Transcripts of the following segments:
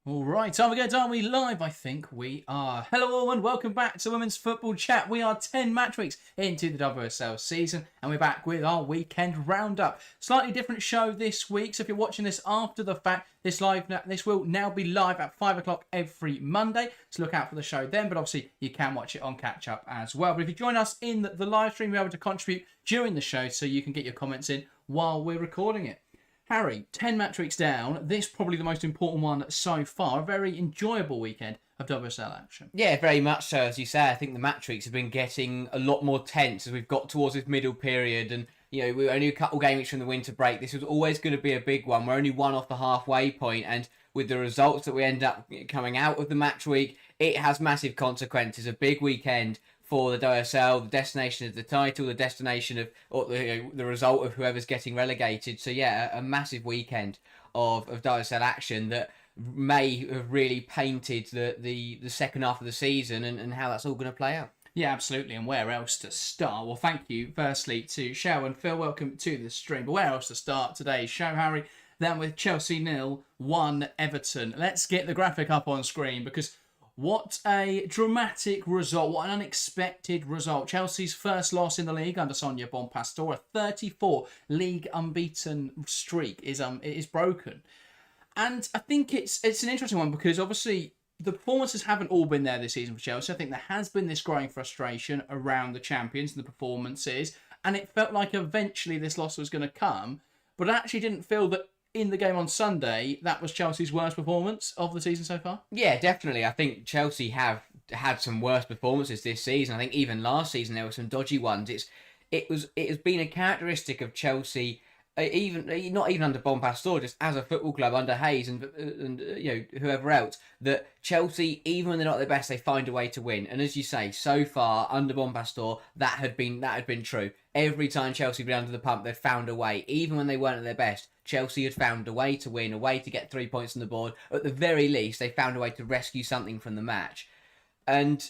All right, time we go. Are we live? I think we are. Hello all and welcome back to Women's Football Chat. We are 10 match weeks into the WSL season and we're back with our weekend roundup. Slightly different show this week, so if you're watching this after the fact, this will now be live at 5 o'clock every Monday, so look out for the show then, but obviously you can watch it on catch up as well. But if you join us in the live stream, you'll be able to contribute during the show so you can get your comments in while we're recording it. Harry, 10 match weeks down, this probably the most important one so far. A very enjoyable weekend of WSL action. Yeah, very much so. As you say, I think the match weeks have been getting a lot more tense as we've got towards this middle period. And, you know, we're only a couple game weeks from the winter break. This was always going to be a big one. We're only one off the halfway point. And with the results that we end up coming out of the match week, it has massive consequences. A big weekend for the WSL, the destination of the title, the destination of or the result of whoever's getting relegated. So yeah, a massive weekend of WSL action that may have really painted the second half of the season and how that's all going to play out. Yeah, absolutely. And where else to start? Well, thank you firstly to Shao and Phil. Welcome to the stream. But where else to start today's show, Harry, than with Chelsea 0-1 Everton. Let's get the graphic up on screen because what a dramatic result. What an unexpected result. Chelsea's first loss in the league under Sonia Bonpastor. A 34 league unbeaten streak is broken. And I think it's an interesting one because obviously the performances haven't all been there this season for Chelsea. I think there has been this growing frustration around the champions and the performances. And it felt like eventually this loss was going to come. But I actually didn't feel that in the game on Sunday, that was Chelsea's worst performance of the season so far? Yeah, definitely. I think Chelsea have had some worse performances this season. I think even last season there were some dodgy ones. It has been a characteristic of Chelsea, even not even under Bonpastor, just as a football club under Hayes and you know whoever else, that Chelsea, even when they're not their best, they find a way to win. And as you say, so far under Bonpastor, that had been true. Every time Chelsea had been under the pump, they'd found a way, even when they weren't at their best. Chelsea had found a way to win, a way to get 3 points on the board. At the very least, they found a way to rescue something from the match. And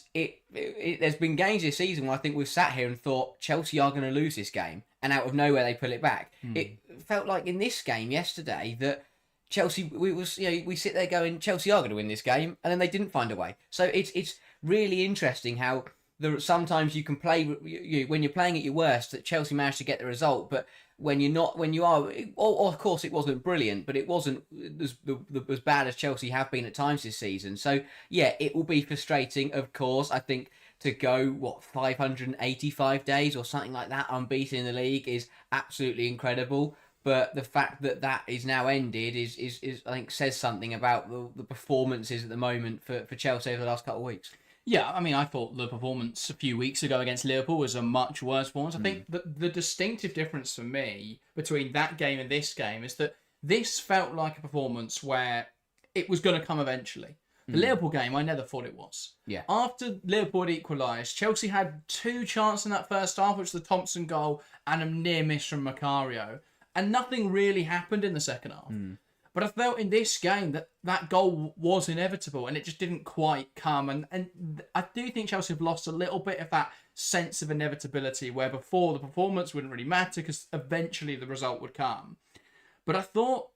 there's been games this season where I think we've sat here and thought Chelsea are going to lose this game, and out of nowhere they pull it back. It felt like in this game yesterday that Chelsea, we sit there going Chelsea are going to win this game, and then they didn't find a way. So it's really interesting how sometimes you can play when you're playing at your worst that Chelsea managed to get the result, but when you are, of course it wasn't brilliant, but it wasn't as bad as Chelsea have been at times this season. So yeah, it will be frustrating, of course. I think to go 585 days or something like that unbeaten in the league is absolutely incredible. But the fact that is now ended is I think says something about the performances at the moment for Chelsea over the last couple of weeks. Yeah, I mean, I thought the performance a few weeks ago against Liverpool was a much worse performance. I think the distinctive difference for me between that game and this game is that this felt like a performance where it was going to come eventually. The Liverpool game, I never thought it was. Yeah. After Liverpool had equalised, Chelsea had 2 chances in that first half, which was the Thompson goal and a near miss from Macario. And nothing really happened in the second half. But I felt in this game that goal was inevitable and it just didn't quite come. And I do think Chelsea have lost a little bit of that sense of inevitability where before the performance wouldn't really matter because eventually the result would come. But I thought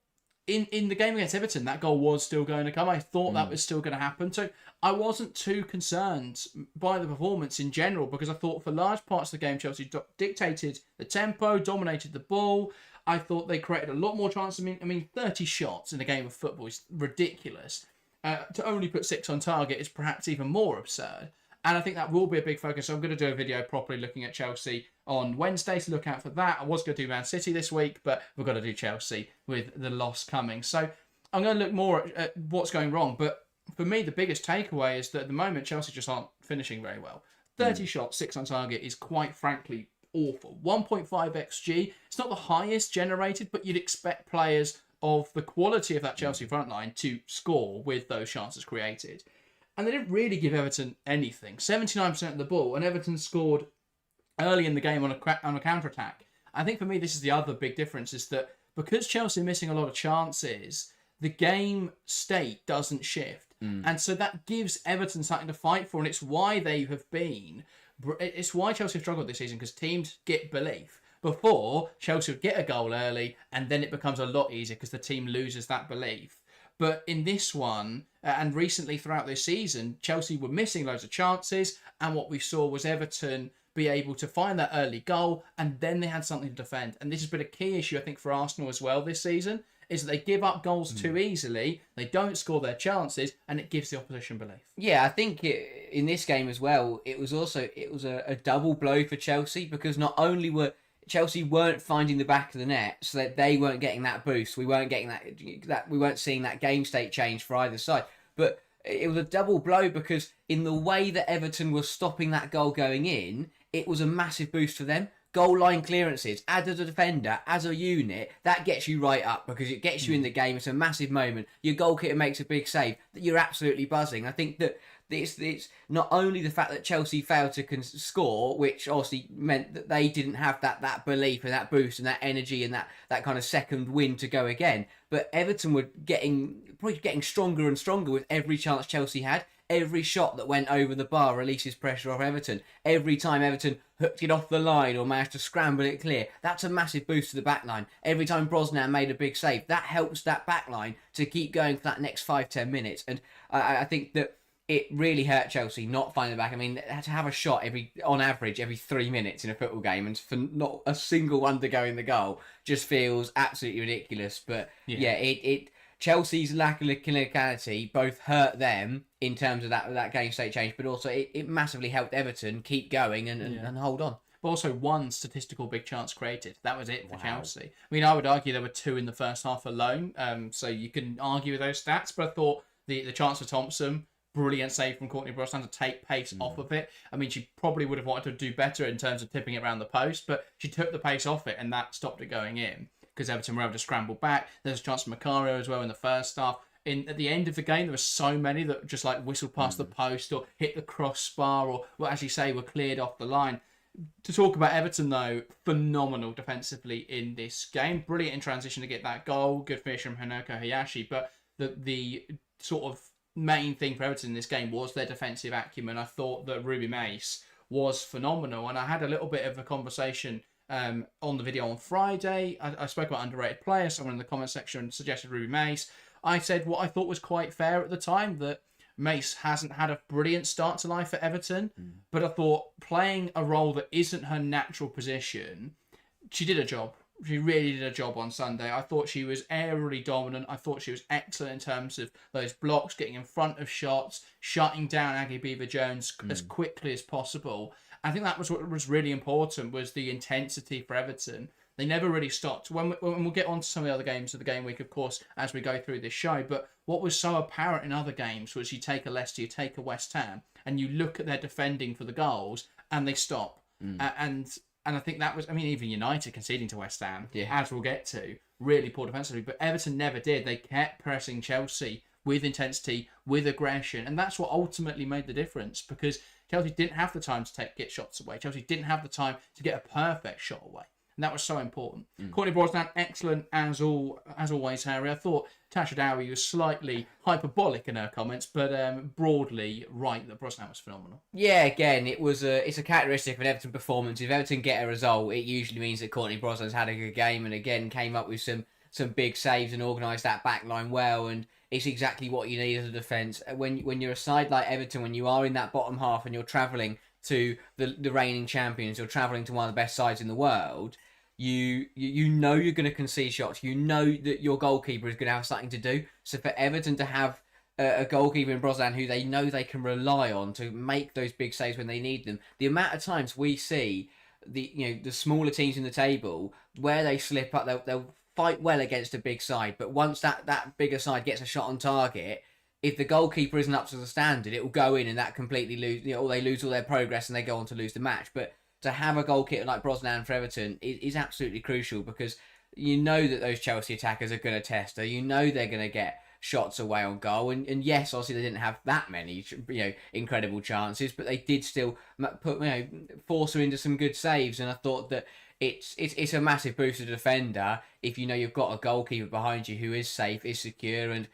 in the game against Everton, that goal was still going to come. I thought that was still going to happen. So I wasn't too concerned by the performance in general, because I thought for large parts of the game, Chelsea dictated the tempo, dominated the ball. I thought they created a lot more chances. I mean, 30 shots in a game of football is ridiculous. To only put 6 on target is perhaps even more absurd. And I think that will be a big focus. So I'm going to do a video properly looking at Chelsea on Wednesday, so look out for that. I was going to do Man City this week, but we've got to do Chelsea with the loss coming. So I'm going to look more at what's going wrong. But for me, the biggest takeaway is that at the moment, Chelsea just aren't finishing very well. 30 shots, 6 on target is quite frankly awful. 1.5 XG. It's not the highest generated, but you'd expect players of the quality of that Chelsea front line to score with those chances created. And they didn't really give Everton anything. 79% of the ball, and Everton scored early in the game on a counter-attack. I think for me, this is the other big difference, is that because Chelsea are missing a lot of chances, the game state doesn't shift. And so that gives Everton something to fight for, and it's why they have been... It's why Chelsea have struggled this season, because teams get belief. Before, Chelsea would get a goal early, and then it becomes a lot easier because the team loses that belief. But in this one, and recently throughout this season, Chelsea were missing loads of chances, and what we saw was Everton be able to find that early goal, and then they had something to defend. And this has been a key issue, I think, for Arsenal as well this season, is that they give up goals too easily, they don't score their chances, and it gives the opposition belief. Yeah, I think in this game as well, it was a double blow for Chelsea, because not only were Chelsea weren't finding the back of the net, so that they weren't getting that boost. We weren't getting that we weren't seeing that game state change for either side. But it was a double blow, because in the way that Everton was stopping that goal going in, it was a massive boost for them. Goal line clearances, as a defender, as a unit, that gets you right up, because it gets you in the game. It's a massive moment. Your goalkeeper makes a big save. You're absolutely buzzing. I think that it's not only the fact that Chelsea failed to score, which obviously meant that they didn't have that belief and that boost and that energy and that kind of second wind to go again, but Everton were probably getting stronger and stronger with every chance Chelsea had. Every shot that went over the bar releases pressure off Everton. Every time Everton hooked it off the line or managed to scramble it clear, that's a massive boost to the back line. Every time Brosnan made a big save, that helps that back line to keep going for that next 5-10 minutes. And I think that it really hurt Chelsea not finding the back. I mean, to have a shot on average every 3 minutes in a football game, and for not a single one to go in the goal, just feels absolutely ridiculous. But Chelsea's lack of clinicality both hurt them in terms of that game state change, but also it massively helped Everton keep going and hold on. But also one statistical big chance created. That was it for Chelsea. I mean, I would argue there were 2 in the first half alone, so you can argue with those stats, but I thought the chance for Thompson, brilliant save from Courtney Brosnan to take pace off of it. I mean, she probably would have wanted to do better in terms of tipping it around the post, but she took the pace off it, and that stopped it going in, because Everton were able to scramble back. There's a chance for Macario as well in the first half. At the end of the game, there were so many that just like whistled past the post or hit the crossbar, or, well, as you say, were cleared off the line. To talk about Everton, though, phenomenal defensively in this game. Brilliant in transition to get that goal. Good finish from Hanoko Hayashi. But the sort of main thing for Everton in this game was their defensive acumen. I thought that Ruby Mace was phenomenal. And I had a little bit of a conversation on the video on Friday. I spoke about underrated players. Someone in the comment section suggested Ruby Mace. I said what I thought was quite fair at the time, that Mace hasn't had a brilliant start to life for Everton, but I thought playing a role that isn't her natural position, she did a job. She really did a job on Sunday. I thought she was aerially dominant. I thought she was excellent in terms of those blocks, getting in front of shots, shutting down Aggie Beaver-Jones as quickly as possible. I think that was what was really important, was the intensity for Everton. They never really stopped. When we'll get on to some of the other games of the game week, of course, as we go through this show, but what was so apparent in other games was you take a Leicester, you take a West Ham, and you look at their defending for the goals, and they stop. And I think that was, I mean, even United conceding to West Ham, as we'll get to, really poor defensively, but Everton never did. They kept pressing Chelsea with intensity, with aggression, and that's what ultimately made the difference, because Chelsea didn't have the time to get shots away. Chelsea didn't have the time to get a perfect shot away. And that was so important. Courtney Brosnan, excellent as always, Harry. I thought Tasha Dowie was slightly hyperbolic in her comments, but broadly right that Brosnan was phenomenal. Yeah, again, it's a characteristic of an Everton performance. If Everton get a result, it usually means that Courtney Brosnan's had a good game, and again came up with some some big saves and organised that back line well, and it's exactly what you need as a defence. When you're a side like Everton, when you are in that bottom half and you're travelling to the reigning champions, you're travelling to one of the best sides in the world, you know you're going to concede shots. You know that your goalkeeper is going to have something to do. So for Everton to have a goalkeeper in Brosnan who they know they can rely on to make those big saves when they need them, the amount of times we see the smaller teams in the table where they slip up, they'll fight well against a big side, but once that bigger side gets a shot on target, if the goalkeeper isn't up to the standard, it will go in and that completely lose. They lose all their progress and they go on to lose the match. But to have a goalkeeper like Brosnan for Everton is absolutely crucial, because you know that those Chelsea attackers are going to test her. You know they're going to get shots away on goal, and yes, obviously they didn't have that many incredible chances, but they did still force her into some good saves. And I thought that it's a massive boost to the defender if you know you've got a goalkeeper behind you who is safe, is secure. And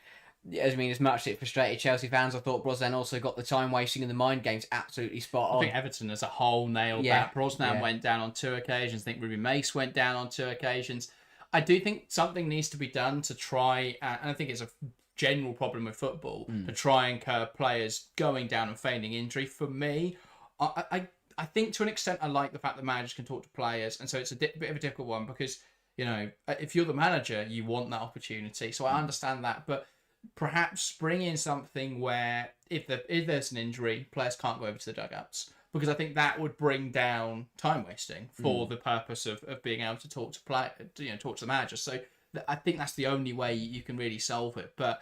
as much as it frustrated Chelsea fans, I thought Brosnan also got the time wasting and the mind games absolutely spot on. I think Everton as a whole nailed that. Brosnan went down on 2 occasions. I think Ruby Mace went down on 2 occasions. I do think something needs to be done to try, and I think it's a general problem with football, to try and curb players going down and feigning injury. For me, I think to an extent I like the fact that managers can talk to players, and so it's a bit of a difficult one, because if you're the manager, you want that opportunity. So I understand that, but perhaps bring in something where if there's an injury, players can't go over to the dugouts, because I think that would bring down time wasting for the purpose of being able to talk to talk to the manager. So I think that's the only way you can really solve it. But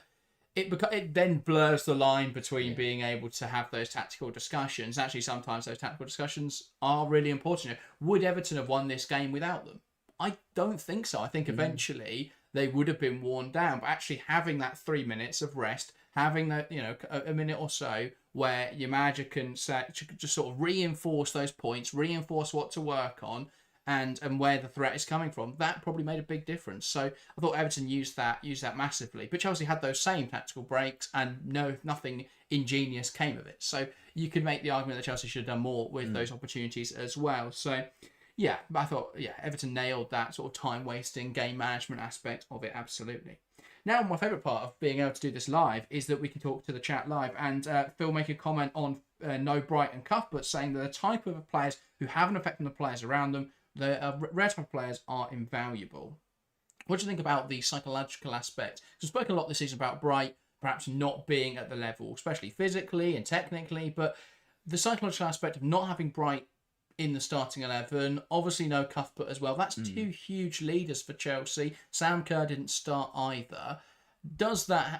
it then blurs the line between being able to have those tactical discussions. Actually, sometimes those tactical discussions are really important. Would Everton have won this game without them? I don't think so. I think eventually they would have been worn down. But actually having that 3 minutes of rest, having that a minute or so where your manager can just sort of reinforce those points, reinforce what to work on, and where the threat is coming from, that probably made a big difference. So I thought Everton used that massively. But Chelsea had those same tactical breaks, and nothing ingenious came of it. So you could make the argument that Chelsea should have done more with those opportunities as well. So yeah, I thought Everton nailed that sort of time wasting, game management aspect of it absolutely. Now, my favourite part of being able to do this live is that we can talk to the chat live, and Phil make a comment on No Brighton Cuthbert, saying that the type of players who have an effect on the players around them, the rare type of players, are invaluable. What do you think about the psychological aspect? We've spoken a lot this season about Bright perhaps not being at the level, especially physically and technically, but the psychological aspect of not having Bright in the starting 11, obviously no Cuthbert as well. That's 2 huge leaders for Chelsea. Sam Kerr didn't start either.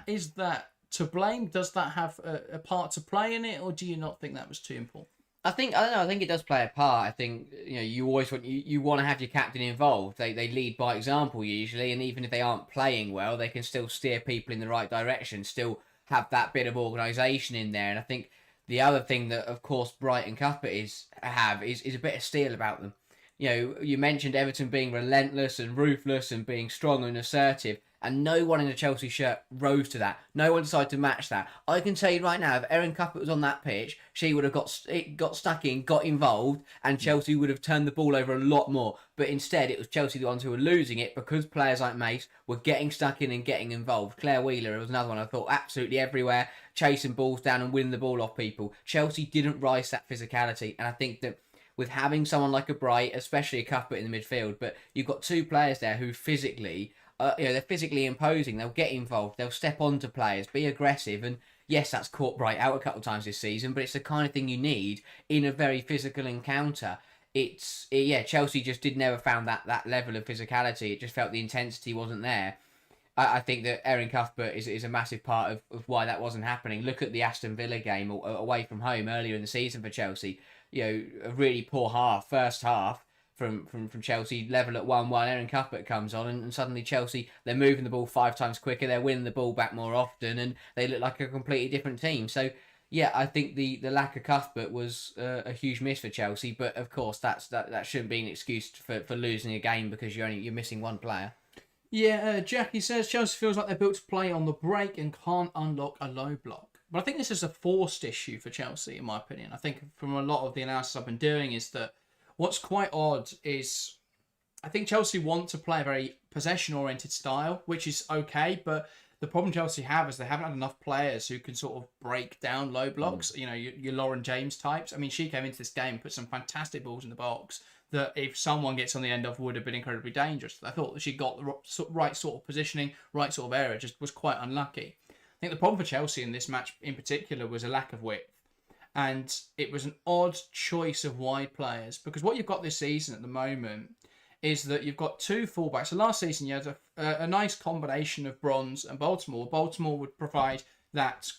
Is that to blame? Does that have a part to play in it, or do you not think that was too important? I don't know. I think it does play a part. I think you always want to have your captain involved. They lead by example usually, and even if they aren't playing well, they can still steer people in the right direction. Still have that bit of organisation in there. And I think the other thing that, of course, Bright and Cuthbert is a bit of steel about them. You mentioned Everton being relentless and ruthless and being strong and assertive, and no one in a Chelsea shirt rose to that. No one decided to match that. I can tell you right now, if Erin Cuthbert was on that pitch, she would have got stuck in, got involved, and Chelsea would have turned the ball over a lot more. But instead, it was Chelsea the ones who were losing it, because players like Mace were getting stuck in and getting involved. Claire Wheeler was another one I thought absolutely everywhere, chasing balls down and winning the ball off people. Chelsea didn't rise that physicality, and I think that with having someone like a Bright, especially a Cuthbert in the midfield, but you've got 2 players there who physically, they're physically imposing. They'll get involved. They'll step onto players, be aggressive, and yes, that's caught Bright out a couple of times this season, but it's the kind of thing you need in a very physical encounter. Chelsea just never found that level of physicality. It just felt the intensity wasn't there. I think that Erin Cuthbert is a massive part of why that wasn't happening. Look at the Aston Villa game away from home earlier in the season for Chelsea. A really poor first half from Chelsea, level at 1-1. Erin Cuthbert comes on, and suddenly Chelsea, they're moving the ball 5 times quicker, they're winning the ball back more often, and they look like a completely different team. So yeah, I think the lack of Cuthbert was a huge miss for Chelsea, but of course that shouldn't be an excuse for losing a game because you're missing one player. Yeah, Jackie says Chelsea feels like they're built to play on the break and can't unlock a low block. But I think this is a forced issue for Chelsea, in my opinion. I think from a lot of the analysis I've been doing is that what's quite odd is I think Chelsea want to play a very possession-oriented style, which is okay, but the problem Chelsea have is they haven't had enough players who can sort of break down low blocks. You know, your Lauren James types. I mean, she came into this game and put some fantastic balls in the box that if someone gets on the end of would have been incredibly dangerous. I thought that she got the right sort of positioning, right sort of area, just was quite unlucky. I think the problem for Chelsea in this match in particular was a lack of width. And it was an odd choice of wide players because what you've got this season at the moment is that you've got two fullbacks. So last season you had a nice combination of Bronze and Baltimore. Baltimore would provide that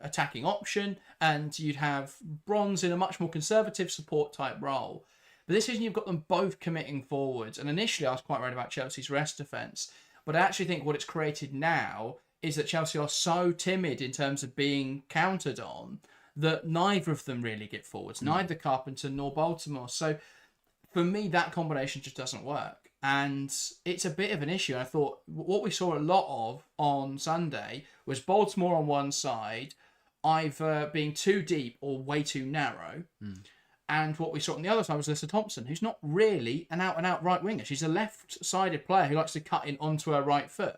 attacking option, and you'd have Bronze in a much more conservative support type role. But this season you've got them both committing forwards. And initially I was quite worried about Chelsea's rest defence. But I actually think what it's created now is that Chelsea are so timid in terms of being countered on that neither of them really get forwards, neither Carpenter nor Baltimore. So for me, that combination just doesn't work. And it's a bit of an issue. I thought what we saw a lot of on Sunday was Baltimore on one side, either being too deep or way too narrow. And what we saw on the other side was Alyssa Thompson, who's not really an out-and-out right winger. She's a left-sided player who likes to cut in onto her right foot.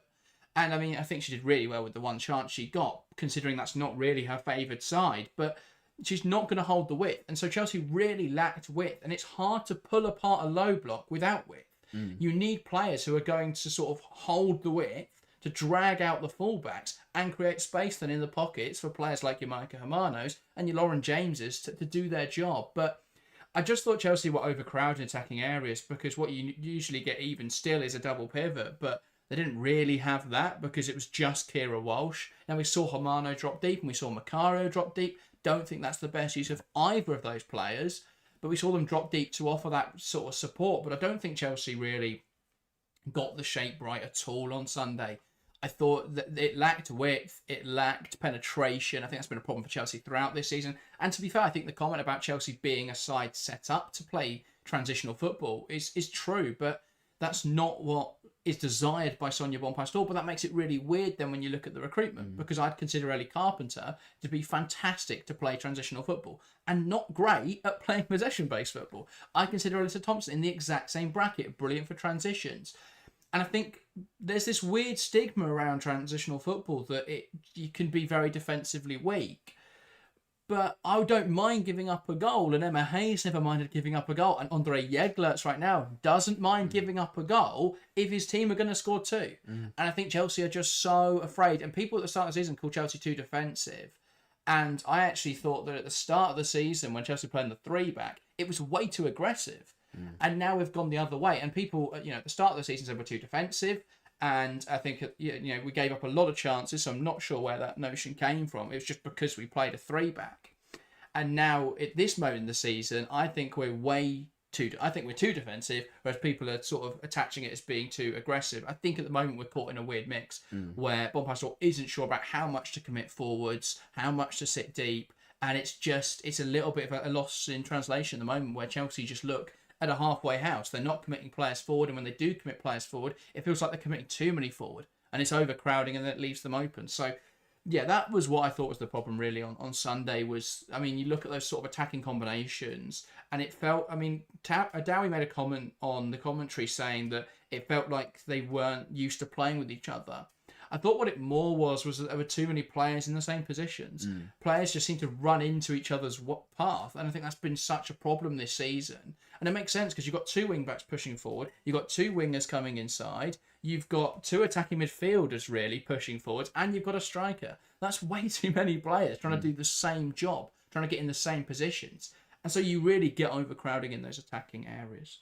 And I mean, I think she did really well with the one chance she got, considering that's not really her favoured side. But she's not going to hold the width. And so Chelsea really lacked width. And it's hard to pull apart a low block without width. You need players who are going to sort of hold the width to drag out the fullbacks and create space then in the pockets for players like your Micah Hermanos and your Lauren Jameses to do their job. But I just thought Chelsea were overcrowded in attacking areas because what you usually get even still is a double pivot. But they didn't really have that because it was just Kira Walsh. Now we saw Hermano drop deep and we saw Macario drop deep. Don't think that's the best use of either of those players, but we saw them drop deep to offer that sort of support. But I don't think Chelsea really got the shape right at all on Sunday. I thought that it lacked width, it lacked penetration. I think that's been a problem for Chelsea throughout this season. And to be fair, I think the comment about Chelsea being a side set up to play transitional football is true, but that's not what is desired by Sonia Bonpastor, but that makes it really weird then when you look at the recruitment, because I'd consider Ellie Carpenter to be fantastic to play transitional football and not great at playing possession-based football. I consider Alyssa Thompson in the exact same bracket, brilliant for transitions. And I think there's this weird stigma around transitional football that you can be very defensively weak. But I don't mind giving up a goal, and Emma Hayes never minded giving up a goal, and Andre Jeglerts right now doesn't mind giving up a goal if his team are going to score two. And I think Chelsea are just so afraid, and people at the start of the season call Chelsea too defensive. And I actually thought that at the start of the season, when Chelsea played in the three-back, it was way too aggressive. And now we've gone the other way, and people, at the start of the season said we're too defensive. And I think, we gave up a lot of chances, so I'm not sure where that notion came from. It was just because we played a three-back. And now, at this moment in the season, I think we're too defensive, whereas people are sort of attaching it as being too aggressive. I think at the moment we're caught in a weird mix where Bonpastor isn't sure about how much to commit forwards, how much to sit deep, and it's a little bit of a loss in translation at the moment where Chelsea just look at a halfway house. They're not committing players forward, and when they do commit players forward, it feels like they're committing too many forward, and it's overcrowding, and then it leaves them open. So, yeah, that was what I thought was the problem really on Sunday was, you look at those sort of attacking combinations, and it felt, Dowie made a comment on the commentary saying that it felt like they weren't used to playing with each other. I thought what it more was that there were too many players in the same positions. Players just seem to run into each other's path, and I think that's been such a problem this season. And it makes sense because you've got two wing-backs pushing forward, you've got two wingers coming inside, you've got two attacking midfielders really pushing forwards, and you've got a striker. That's way too many players trying to do the same job, trying to get in the same positions. And so you really get overcrowding in those attacking areas.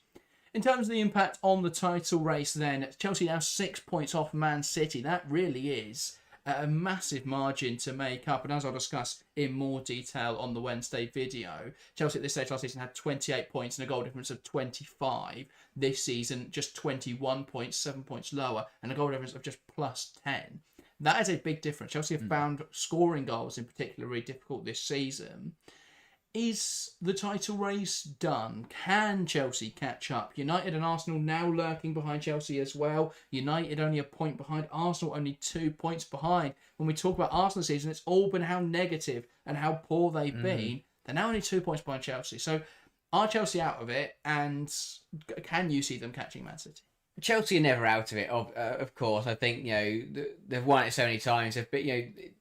In terms of the impact on the title race then, Chelsea now 6 points off Man City. That really is a massive margin to make up. And as I'll discuss in more detail on the Wednesday video, Chelsea at this stage last season had 28 points and a goal difference of 25. This season, just 21 points, 7 points lower, and a goal difference of just plus 10. That is a big difference. Chelsea have found scoring goals in particular really difficult this season. Is the title race done? Can Chelsea catch up? United and Arsenal now lurking behind Chelsea as well. United only a point behind. Arsenal only 2 points behind. When we talk about Arsenal this season, it's all been how negative and how poor they've been. They're now only 2 points behind Chelsea. So Are Chelsea out of it, and can you see them catching Man City? Chelsea are never out of it, of course. I think, they've won it so many times. But,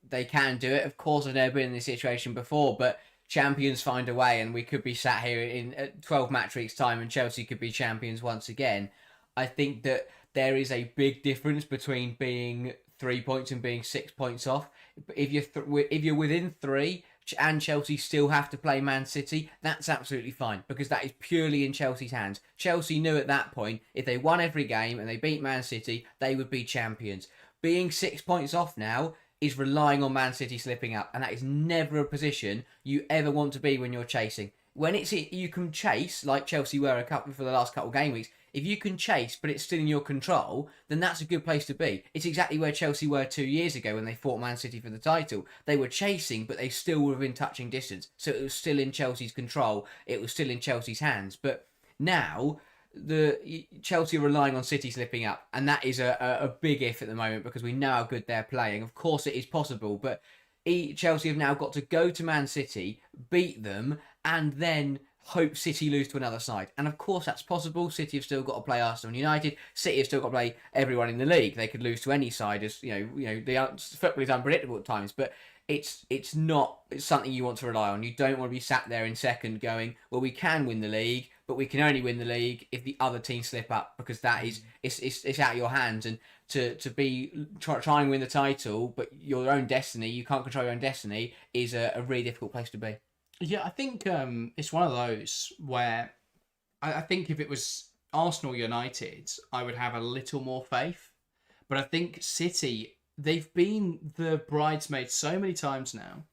they can do it. Of course, they've never been in this situation before, but champions find a way, and we could be sat here in 12 match weeks' time, and Chelsea could be champions once again. I think that there is a big difference between being 3 points and being 6 points off. If you're within three and Chelsea still have to play Man City, that's absolutely fine, because that is purely in Chelsea's hands. Chelsea knew at that point, if they won every game and they beat Man City, they would be champions. Being 6 points off now is relying on Man City slipping up, and that is never a position you ever want to be when you're chasing. When you can chase, like Chelsea were for the last couple of game weeks, if you can chase but it's still in your control, then that's a good place to be. It's exactly where Chelsea were 2 years ago when they fought Man City for the title. They were chasing, but they still were within touching distance. So it was still in Chelsea's control. It was still in Chelsea's hands. But now, Chelsea are relying on City slipping up, and that is a big if at the moment, because we know how good they're playing. Of course it is possible, but Chelsea have now got to go to Man City, beat them, and then hope City lose to another side. And of course that's possible. City have still got to play Arsenal and United. City have still got to play everyone in the league. They could lose to any side, as the football is unpredictable at times, but it's something you want to rely on. You don't want to be sat there in second going, well, we can win the league, but we can only win the league if the other team slip up, because that is it's out of your hands. And to be try and win the title, but your own destiny, you can't control your own destiny, is a really difficult place to be. Yeah, I think it's one of those where I think if it was Arsenal United, I would have a little more faith. But I think City, they've been the bridesmaids so many times now.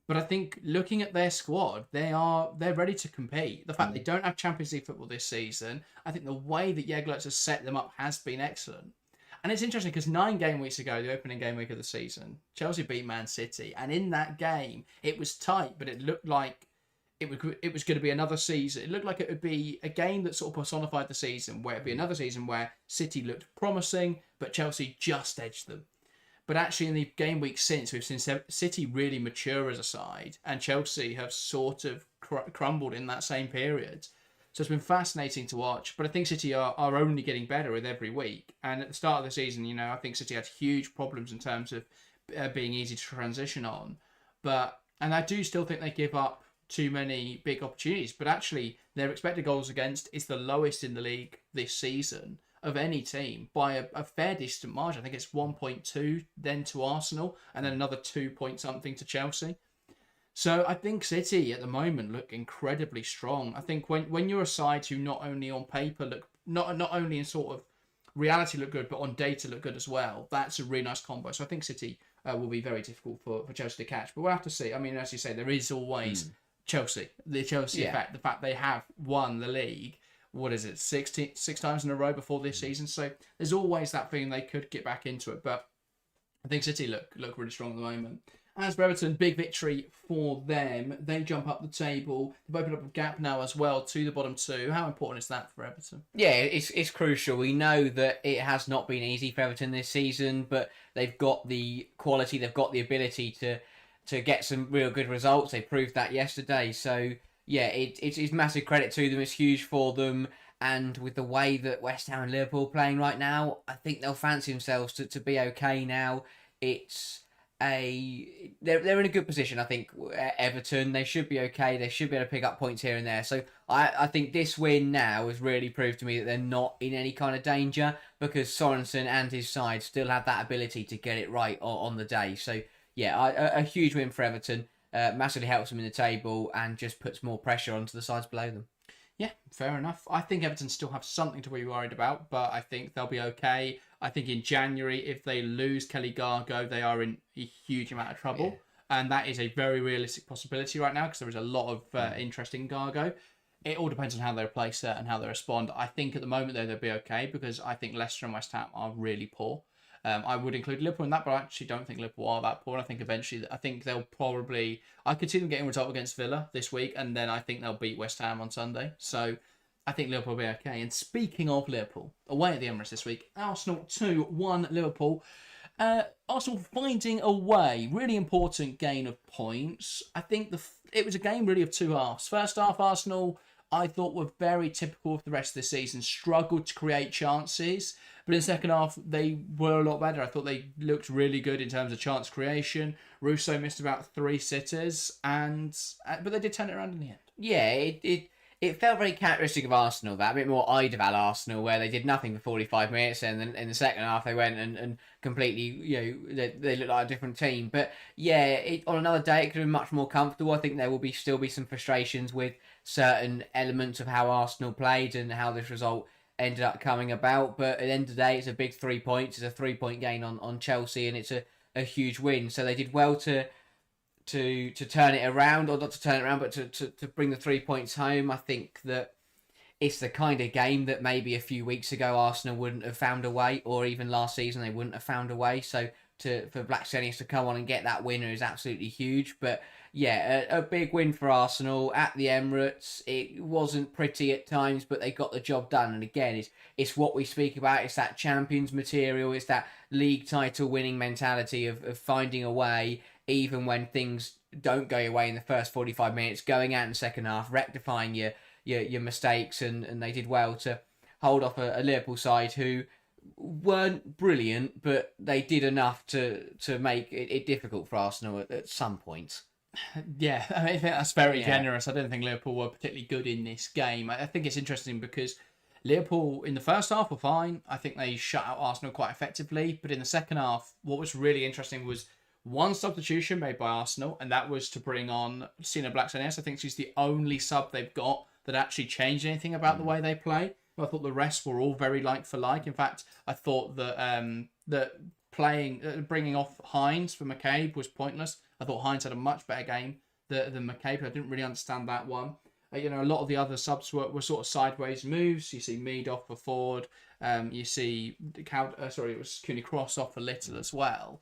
But I think looking at their squad, they're ready to compete. The fact they don't have Champions League football this season, I think the way that Jegler has set them up has been excellent. And it's interesting because 9 game weeks ago, the opening game week of the season, Chelsea beat Man City. And in that game, it was tight, but it looked like it was going to be another season. It looked like it would be a game that sort of personified the season, where it'd be another season where City looked promising, but Chelsea just edged them. But actually, in the game week since, we've seen City really mature as a side, and Chelsea have sort of crumbled in that same period. So it's been fascinating to watch. But I think City are only getting better with every week. And at the start of the season, I think City had huge problems in terms of being easy to transition on. And I do still think they give up too many big opportunities. But actually, their expected goals against is the lowest in the league this season of any team by a fair distant margin. I think it's 1.2 then to Arsenal, and then another 2 point something to Chelsea. So I think City at the moment look incredibly strong. I think when you're a side who not only on paper look, not only in sort of reality look good, but on data look good as well, that's a really nice combo. So I think City will be very difficult for Chelsea to catch. But we'll have to see. I mean, as you say, there is always Chelsea, the Chelsea effect, the fact they have won the league, what is it, 6 times in a row before this season. So there's always that feeling they could get back into it. But I think City look really strong at the moment. As for Everton, big victory for them. They jump up the table. They've opened up a gap now as well to the bottom 2. How important is that for Everton? Yeah, it's crucial. We know that it has not been easy for Everton this season, but they've got the quality, they've got the ability to get some real good results. They proved that yesterday. So, yeah, it's massive credit to them. It's huge for them. And with the way that West Ham and Liverpool are playing right now, I think they'll fancy themselves to be okay now. They're in a good position. I think Everton, they should be okay. They should be able to pick up points here and there. So I think this win now has really proved to me that they're not in any kind of danger, because Sorensen and his side still have that ability to get it right on the day. So yeah, a huge win for Everton. Massively helps them in the table and just puts more pressure onto the sides below them. Yeah, fair enough. I think Everton still have something to be worried about, but I think they'll be okay. I think in January, if they lose Kelly Gargo, they are in a huge amount of trouble. Yeah. And that is a very realistic possibility right now, because there is a lot of interest in Gargo. It all depends on how they replace it and how they respond. I think at the moment, though, they'll be okay, because I think Leicester and West Ham are really poor. I would include Liverpool in that, but I actually don't think Liverpool are that poor. I think eventually, they'll probably... I could see them getting a result against Villa this week, and then I think they'll beat West Ham on Sunday. So I think Liverpool will be okay. And speaking of Liverpool, away at the Emirates this week, Arsenal 2-1 Liverpool. Arsenal finding a way, really important gain of points. I think it was a game really of two halves. First half, Arsenal I thought were very typical of the rest of the season. Struggled to create chances, but in the second half they were a lot better. I thought they looked really good in terms of chance creation. Russo missed about 3 sitters, but they did turn it around in the end. Yeah, it felt very characteristic of Arsenal, that a bit more Eidevall Arsenal, where they did nothing for 45 minutes, and then in the second half they went and completely, they looked like a different team. But yeah, on another day it could have been much more comfortable. I think there will still be some frustrations with certain elements of how Arsenal played and how this result ended up coming about. But at the end of the day, it's a big 3 points. It's a 3-point gain on Chelsea, and it's a huge win. So they did well to turn it around, or not to turn it around, but to bring the 3 points home. I think that it's the kind of game that maybe a few weeks ago Arsenal wouldn't have found a way, or even last season they wouldn't have found a way. So for Blackstenius to come on and get that winner is absolutely huge. But yeah, a big win for Arsenal at the Emirates. It wasn't pretty at times, but they got the job done. And again, it's what we speak about. It's that champions material. It's that league title winning mentality of finding a way, even when things don't go your way in the first 45 minutes, going out in the second half, rectifying your mistakes, and they did well to hold off a Liverpool side who weren't brilliant, but they did enough to make it difficult for Arsenal at some points. Yeah, I think that's very generous. I don't think Liverpool were particularly good in this game. I think it's interesting because Liverpool in the first half were fine. I think they shut out Arsenal quite effectively, but in the second half, what was really interesting was one substitution made by Arsenal, and that was to bring on Sina Blackstenius. I think she's the only sub they've got that actually changed anything about the way they play. I thought the rest were all very like for like. In fact, I thought that bringing off Hines for McCabe was pointless. I thought Hines had a much better game than McCabe. I didn't really understand that one. A lot of the other subs were sort of sideways moves. You see Mead off for Ford. You see it was Cooney Cross off for Little as well.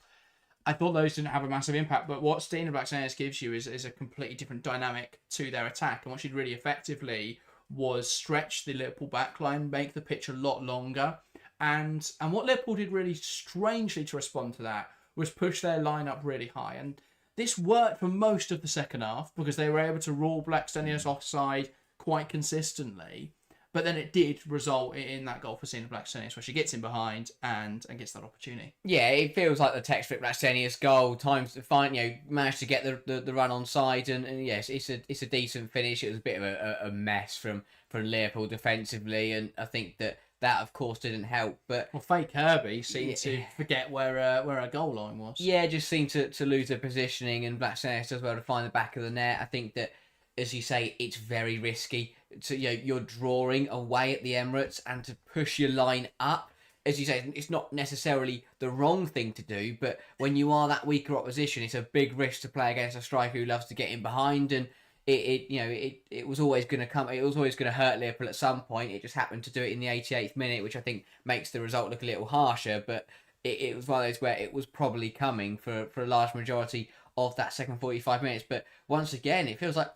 I thought those didn't have a massive impact, but what Stina Blackstenius gives you is a completely different dynamic to their attack. And what she did really effectively was stretch the Liverpool backline, make the pitch a lot longer. And what Liverpool did really strangely to respond to that was push their line up really high. And this worked for most of the second half because they were able to rule Blackstenius offside quite consistently. But then it did result in that goal for Sina Blackstenius, where she gets in behind and gets that opportunity. Yeah, it feels like the textbook Blackstenius goal. Times to find, managed to get the run on side, and yes, it's a decent finish. It was a bit of a mess from Liverpool defensively, and I think that of course didn't help. But fake Herbie seemed to forget where her goal line was. Yeah, just seemed to lose her positioning, and Blackstenius does well to find the back of the net. I think that, as you say, it's very risky. So you're drawing away at the Emirates, and to push your line up, as you say, it's not necessarily the wrong thing to do. But when you are that weaker opposition, it's a big risk to play against a striker who loves to get in behind, and it was always going to come. It was always going to hurt Liverpool at some point. It just happened to do it in the 88th minute, which I think makes the result look a little harsher. But it was one of those where it was probably coming for a large majority of that second 45 minutes. But once again, it feels like,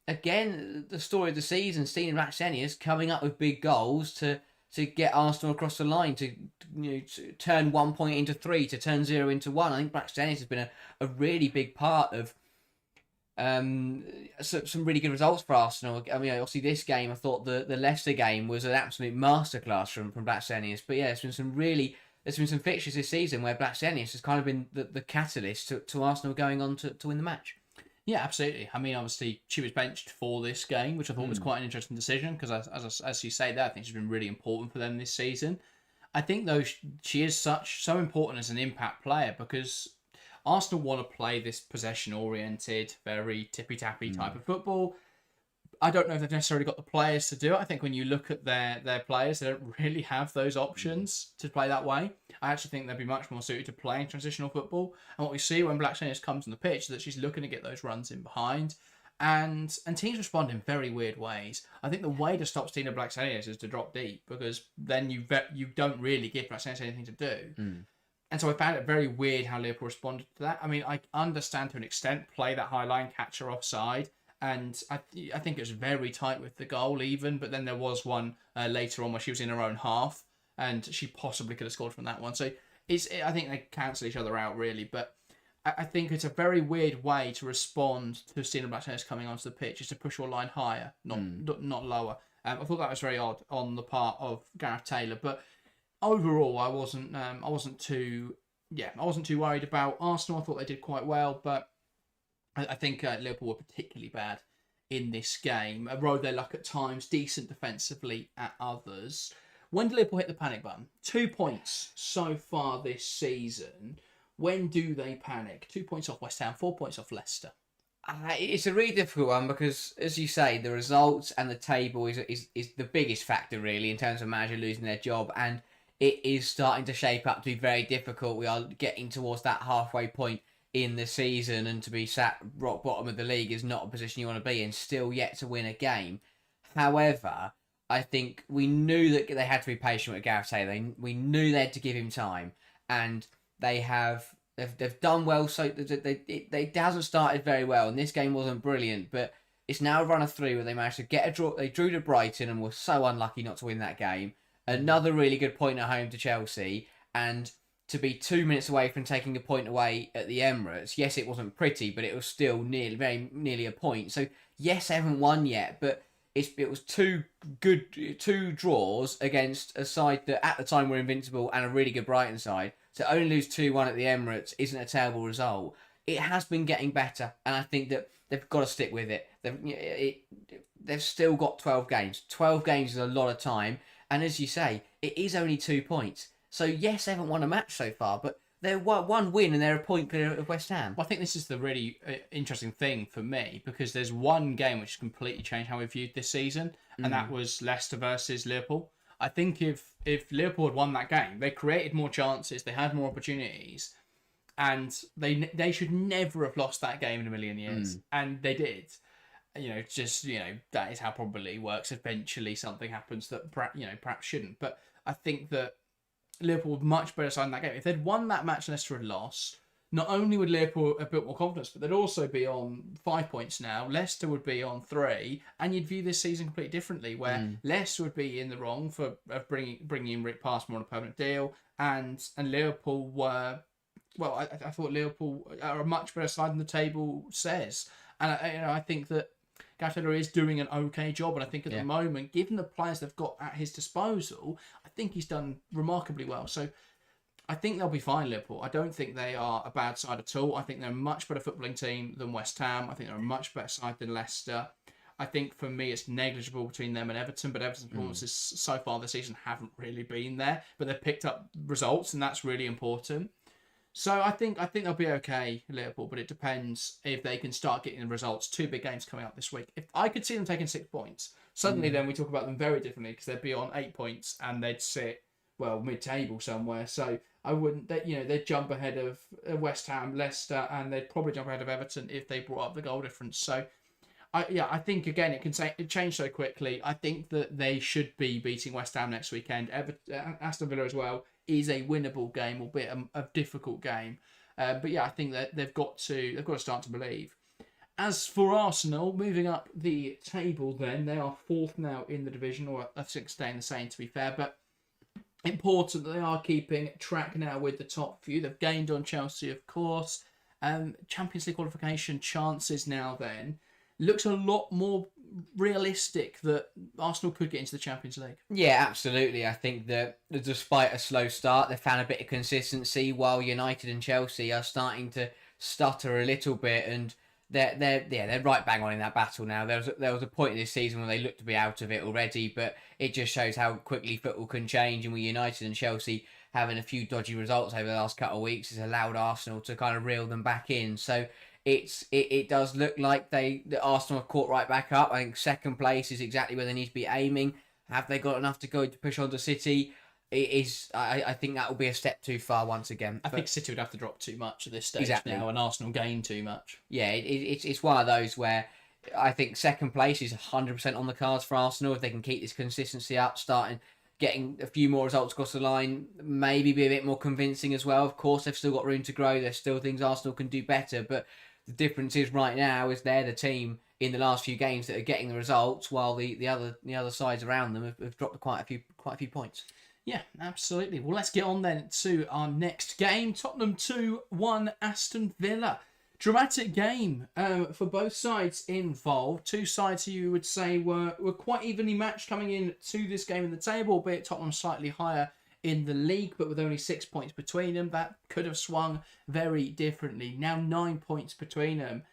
the story of the season, Stina Blackstenius coming up with big goals to get Arsenal across the line, to turn 1 point into 3, to turn 0 into 1. I think Blackstenius has been a really big part of some really good results for Arsenal. I mean, obviously this game, I thought the Leicester game was an absolute masterclass from Blackstenius. But yeah, there's been some fixtures this season where Blackstenius has kind of been the catalyst to Arsenal going on to win the match. Yeah, absolutely. I mean, obviously, she was benched for this game, which I thought was quite an interesting decision because, as you say there, I think she's been really important for them this season. I think, though, she is so important as an impact player because Arsenal want to play this possession-oriented, very tippy-tappy type of football. I don't know if they've necessarily got the players to do it. I think when you look at their players, they don't really have those options to play that way. I actually think they'd be much more suited to playing transitional football. And what we see when Blackstenius comes on the pitch is that she's looking to get those runs in behind. And teams respond in very weird ways. I think the way to stop Stina Blackstenius is to drop deep because then you don't really give Blackstenius anything to do. And so I found it very weird how Liverpool responded to that. I mean, I understand to an extent, play that high line, catch her offside. And I think it was very tight with the goal even, but then there was one later on where she was in her own half and she possibly could have scored from that one. So I think they cancel each other out really, but I think it's a very weird way to respond to seeing the Blackstenius coming onto the pitch, is to push your line higher, not lower. I thought that was very odd on the part of Gareth Taylor, but overall, I wasn't too worried about Arsenal. I thought they did quite well, but I think Liverpool were particularly bad in this game. Rode their luck at times, decent defensively at others. When did Liverpool hit the panic button? 2 points so far this season. When do they panic? 2 points off West Ham, 4 points off Leicester. It's a really difficult one because, as you say, the results and the table is the biggest factor, really, in terms of manager losing their job. And it is starting to shape up to be very difficult. We are getting towards that halfway point in the season, and to be sat rock bottom of the league is not a position you want to be in, still yet to win a game. However, I think we knew that they had to be patient with Gareth Taylor. We knew they had to give him time, and they've done well. So they hasn't started very well, and this game wasn't brilliant, but it's now a run of 3 where they managed to get a draw. They drew to Brighton and were so unlucky not to win that game. Another really good point at home to Chelsea, and to be 2 minutes away from taking a point away at the Emirates. Yes, it wasn't pretty, but it was still very nearly a point. So yes, they haven't won yet, but it was two draws against a side that at the time were invincible and a really good Brighton side. To only lose 2-1 at the Emirates isn't a terrible result. It has been getting better, and I think that they've got to stick with it. They've still got 12 games. 12 games is a lot of time, and as you say, it is only 2 points. So yes, they haven't won a match so far, but they're one win and they're a point clear of West Ham. Well, I think this is the really interesting thing for me, because there's one game which completely changed how we viewed this season, and that was Leicester versus Liverpool. I think if Liverpool had won that game, they created more chances, they had more opportunities, and they should never have lost that game in a million years, and they did. That is how probability works. Eventually, something happens that perhaps shouldn't. But I think that Liverpool were much better side in that game. If they'd won that match and Leicester had lost, not only would Liverpool have built more confidence, but they'd also be on 5 points now. Leicester would be on 3, and you'd view this season completely differently, where Leicester would be in the wrong for bringing in Rick Passmore on a permanent deal, and Liverpool were, well, I thought Liverpool are a much better side than the table says, and I think that Gareth Taylor is doing an okay job, and I think at the moment, given the players they've got at his disposal, I think he's done remarkably well. So I think they'll be fine, Liverpool. I don't think they are a bad side at all. I think they're a much better footballing team than West Ham. I think they're a much better side than Leicester. I think for me it's negligible between them and Everton, but Everton's performances so far this season haven't really been there. But they've picked up results, and that's really important. So I think they'll be okay, Liverpool, but it depends if they can start getting the results. 2 big games coming up this week. If I could see them taking 6 points, suddenly then we talk about them very differently, because they'd be on 8 points and they'd sit, well, mid-table somewhere. So I wouldn't, they'd jump ahead of West Ham, Leicester, and they'd probably jump ahead of Everton if they brought up the goal difference. So I think again it changed so quickly. I think that they should be beating West Ham next weekend. Aston Villa as well is a winnable game, albeit a difficult game. But yeah, I think that they've got to start to believe. As for Arsenal, moving up the table, then they are 4th now in the division, or I think staying the same to be fair. But important that they are keeping track now with the top few. They've gained on Chelsea, of course. Champions League qualification chances now then looks a lot more realistic that Arsenal could get into the Champions League. Yeah, absolutely. I think that despite a slow start, they've found a bit of consistency, while United and Chelsea are starting to stutter a little bit, and they're right bang on in that battle now. There was a point in this season where they looked to be out of it already, but it just shows how quickly football can change, and with United and Chelsea having a few dodgy results over the last couple of weeks has allowed Arsenal to kind of reel them back in. So it does look like the Arsenal have caught right back up. I think 2nd place is exactly where they need to be aiming. Have they got enough to go to push on to City? I think that will be a step too far once again. I think City would have to drop too much at this stage now, and Arsenal gain too much. Yeah, it's one of those where I think 2nd place is 100% on the cards for Arsenal if they can keep this consistency up, getting a few more results across the line, maybe be a bit more convincing as well. Of course, they've still got room to grow. There's still things Arsenal can do better, but the difference is right now is they're the team in the last few games that are getting the results, while the other sides around them have dropped quite a few points. Yeah, absolutely. Well, let's get on then to our next game. Tottenham 2-1 Aston Villa. Dramatic game for both sides involved. Two sides who you would say were quite evenly matched coming in to this game in the table, albeit Tottenham slightly higher in the league, but with only 6 points between them. That could have swung very differently. Now 9 points between them.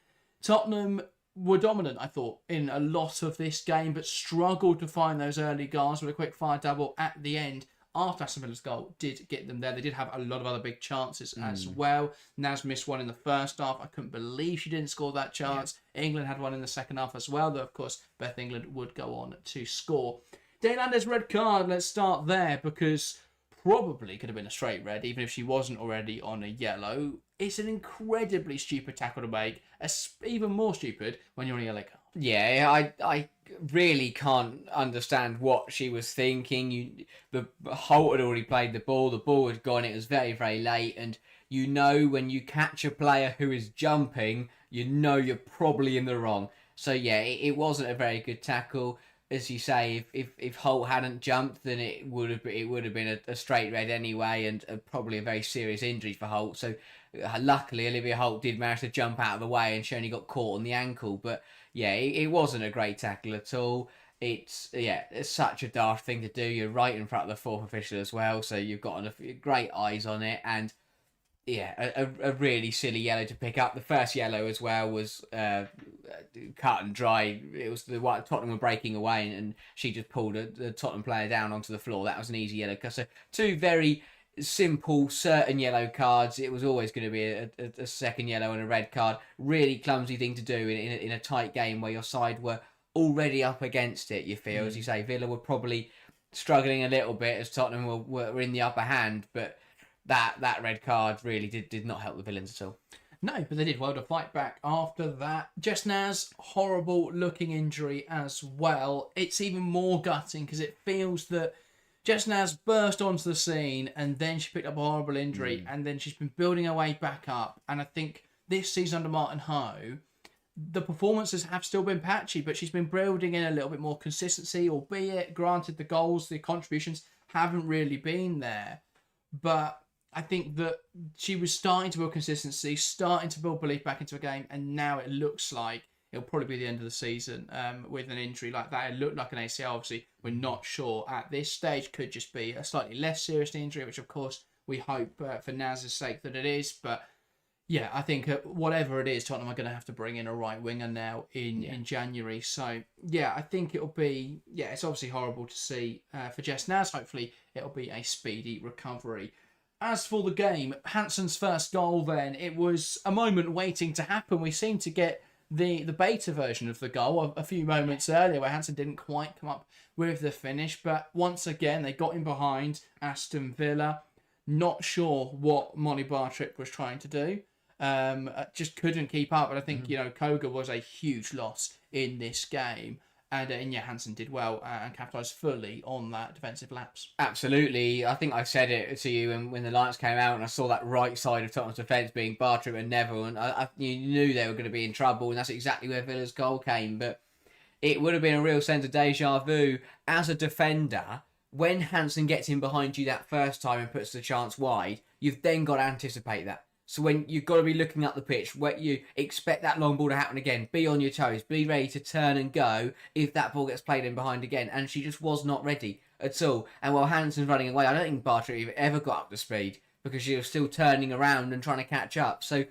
Tottenham were dominant, I thought, in a lot of this game, but struggled to find those early goals with a quick fire double at the end. After Aston Villa's goal did get them there. They did have a lot of other big chances as well. Naz missed one in the first half. I couldn't believe she didn't score that chance. Yeah. England had one in the second half as well, though, of course, Beth England would go on to score. Lionesses' red card, let's start there, because probably could have been a straight red, even if she wasn't already on a yellow. It's an incredibly stupid tackle to make, even more stupid when you're on a yellow card. Yeah, I really can't understand what she was thinking. The Holt had already played the ball had gone, it was very, very late, and you know when you catch a player who is jumping, you know you're probably in the wrong. So yeah, it wasn't a very good tackle. As you say, if Holt hadn't jumped, then it would have been a straight red anyway, and probably a very serious injury for Holt. So luckily, Olivia Holt did manage to jump out of the way, and she only got caught on the ankle. But yeah, it wasn't a great tackle at all. It's such a daft thing to do. You're right in front of the fourth official as well, so you've got great eyes on it, and yeah, a really silly yellow to pick up. The first yellow as well was cut and dry. It was the one Tottenham were breaking away, and she just pulled the Tottenham player down onto the floor. That was an easy yellow. So two very simple, certain yellow cards. It was always going to be a second yellow and a red card. Really clumsy thing to do in a tight game where your side were already up against it. You feel, as you say, Villa were probably struggling a little bit as Tottenham were in the upper hand, but that red card really did not help the villains at all. No, but they did well to fight back after that. Just Naz, horrible looking injury as well. It's even more gutting because it feels that Just Naz burst onto the scene and then she picked up a horrible injury and then she's been building her way back up. And I think this season under Martin Ho, the performances have still been patchy, but she's been building in a little bit more consistency, albeit, granted, the goals, the contributions haven't really been there. But I think that she was starting to build consistency, starting to build belief back into a game, and now it looks like it'll probably be the end of the season with an injury like that. It looked like an ACL, obviously. We're not sure at this stage. Could just be a slightly less serious injury, which, of course, we hope for Naz's sake that it is. But yeah, I think whatever it is, Tottenham are going to have to bring in a right winger now in January. So yeah, I think it'll be, it's obviously horrible to see for Jess Naz. Hopefully it'll be a speedy recovery. As for the game, Hansen's first goal then, it was a moment waiting to happen. We seemed to get the beta version of the goal a few moments earlier where Hansen didn't quite come up with the finish. But once again, they got in behind Aston Villa. Not sure what Molly Bartrip was trying to do. Just couldn't keep up. And I think, Koga was a huge loss in this game. And Hansen did well and capitalised fully on that defensive lapse. Absolutely. I think I said it to you when the Lions came out and I saw that right side of Tottenham's defence being Bartram and Neville, and you knew they were going to be in trouble, and that's exactly where Villa's goal came. But it would have been a real sense of deja vu as a defender. When Hansen gets in behind you that first time and puts the chance wide, you've then got to anticipate that. So when you've got to be looking up the pitch, where you expect that long ball to happen again, be on your toes, be ready to turn and go if that ball gets played in behind again. And she just was not ready at all. And while Hansen's running away, I don't think Bartra ever got up to speed because she was still turning around and trying to catch up. So,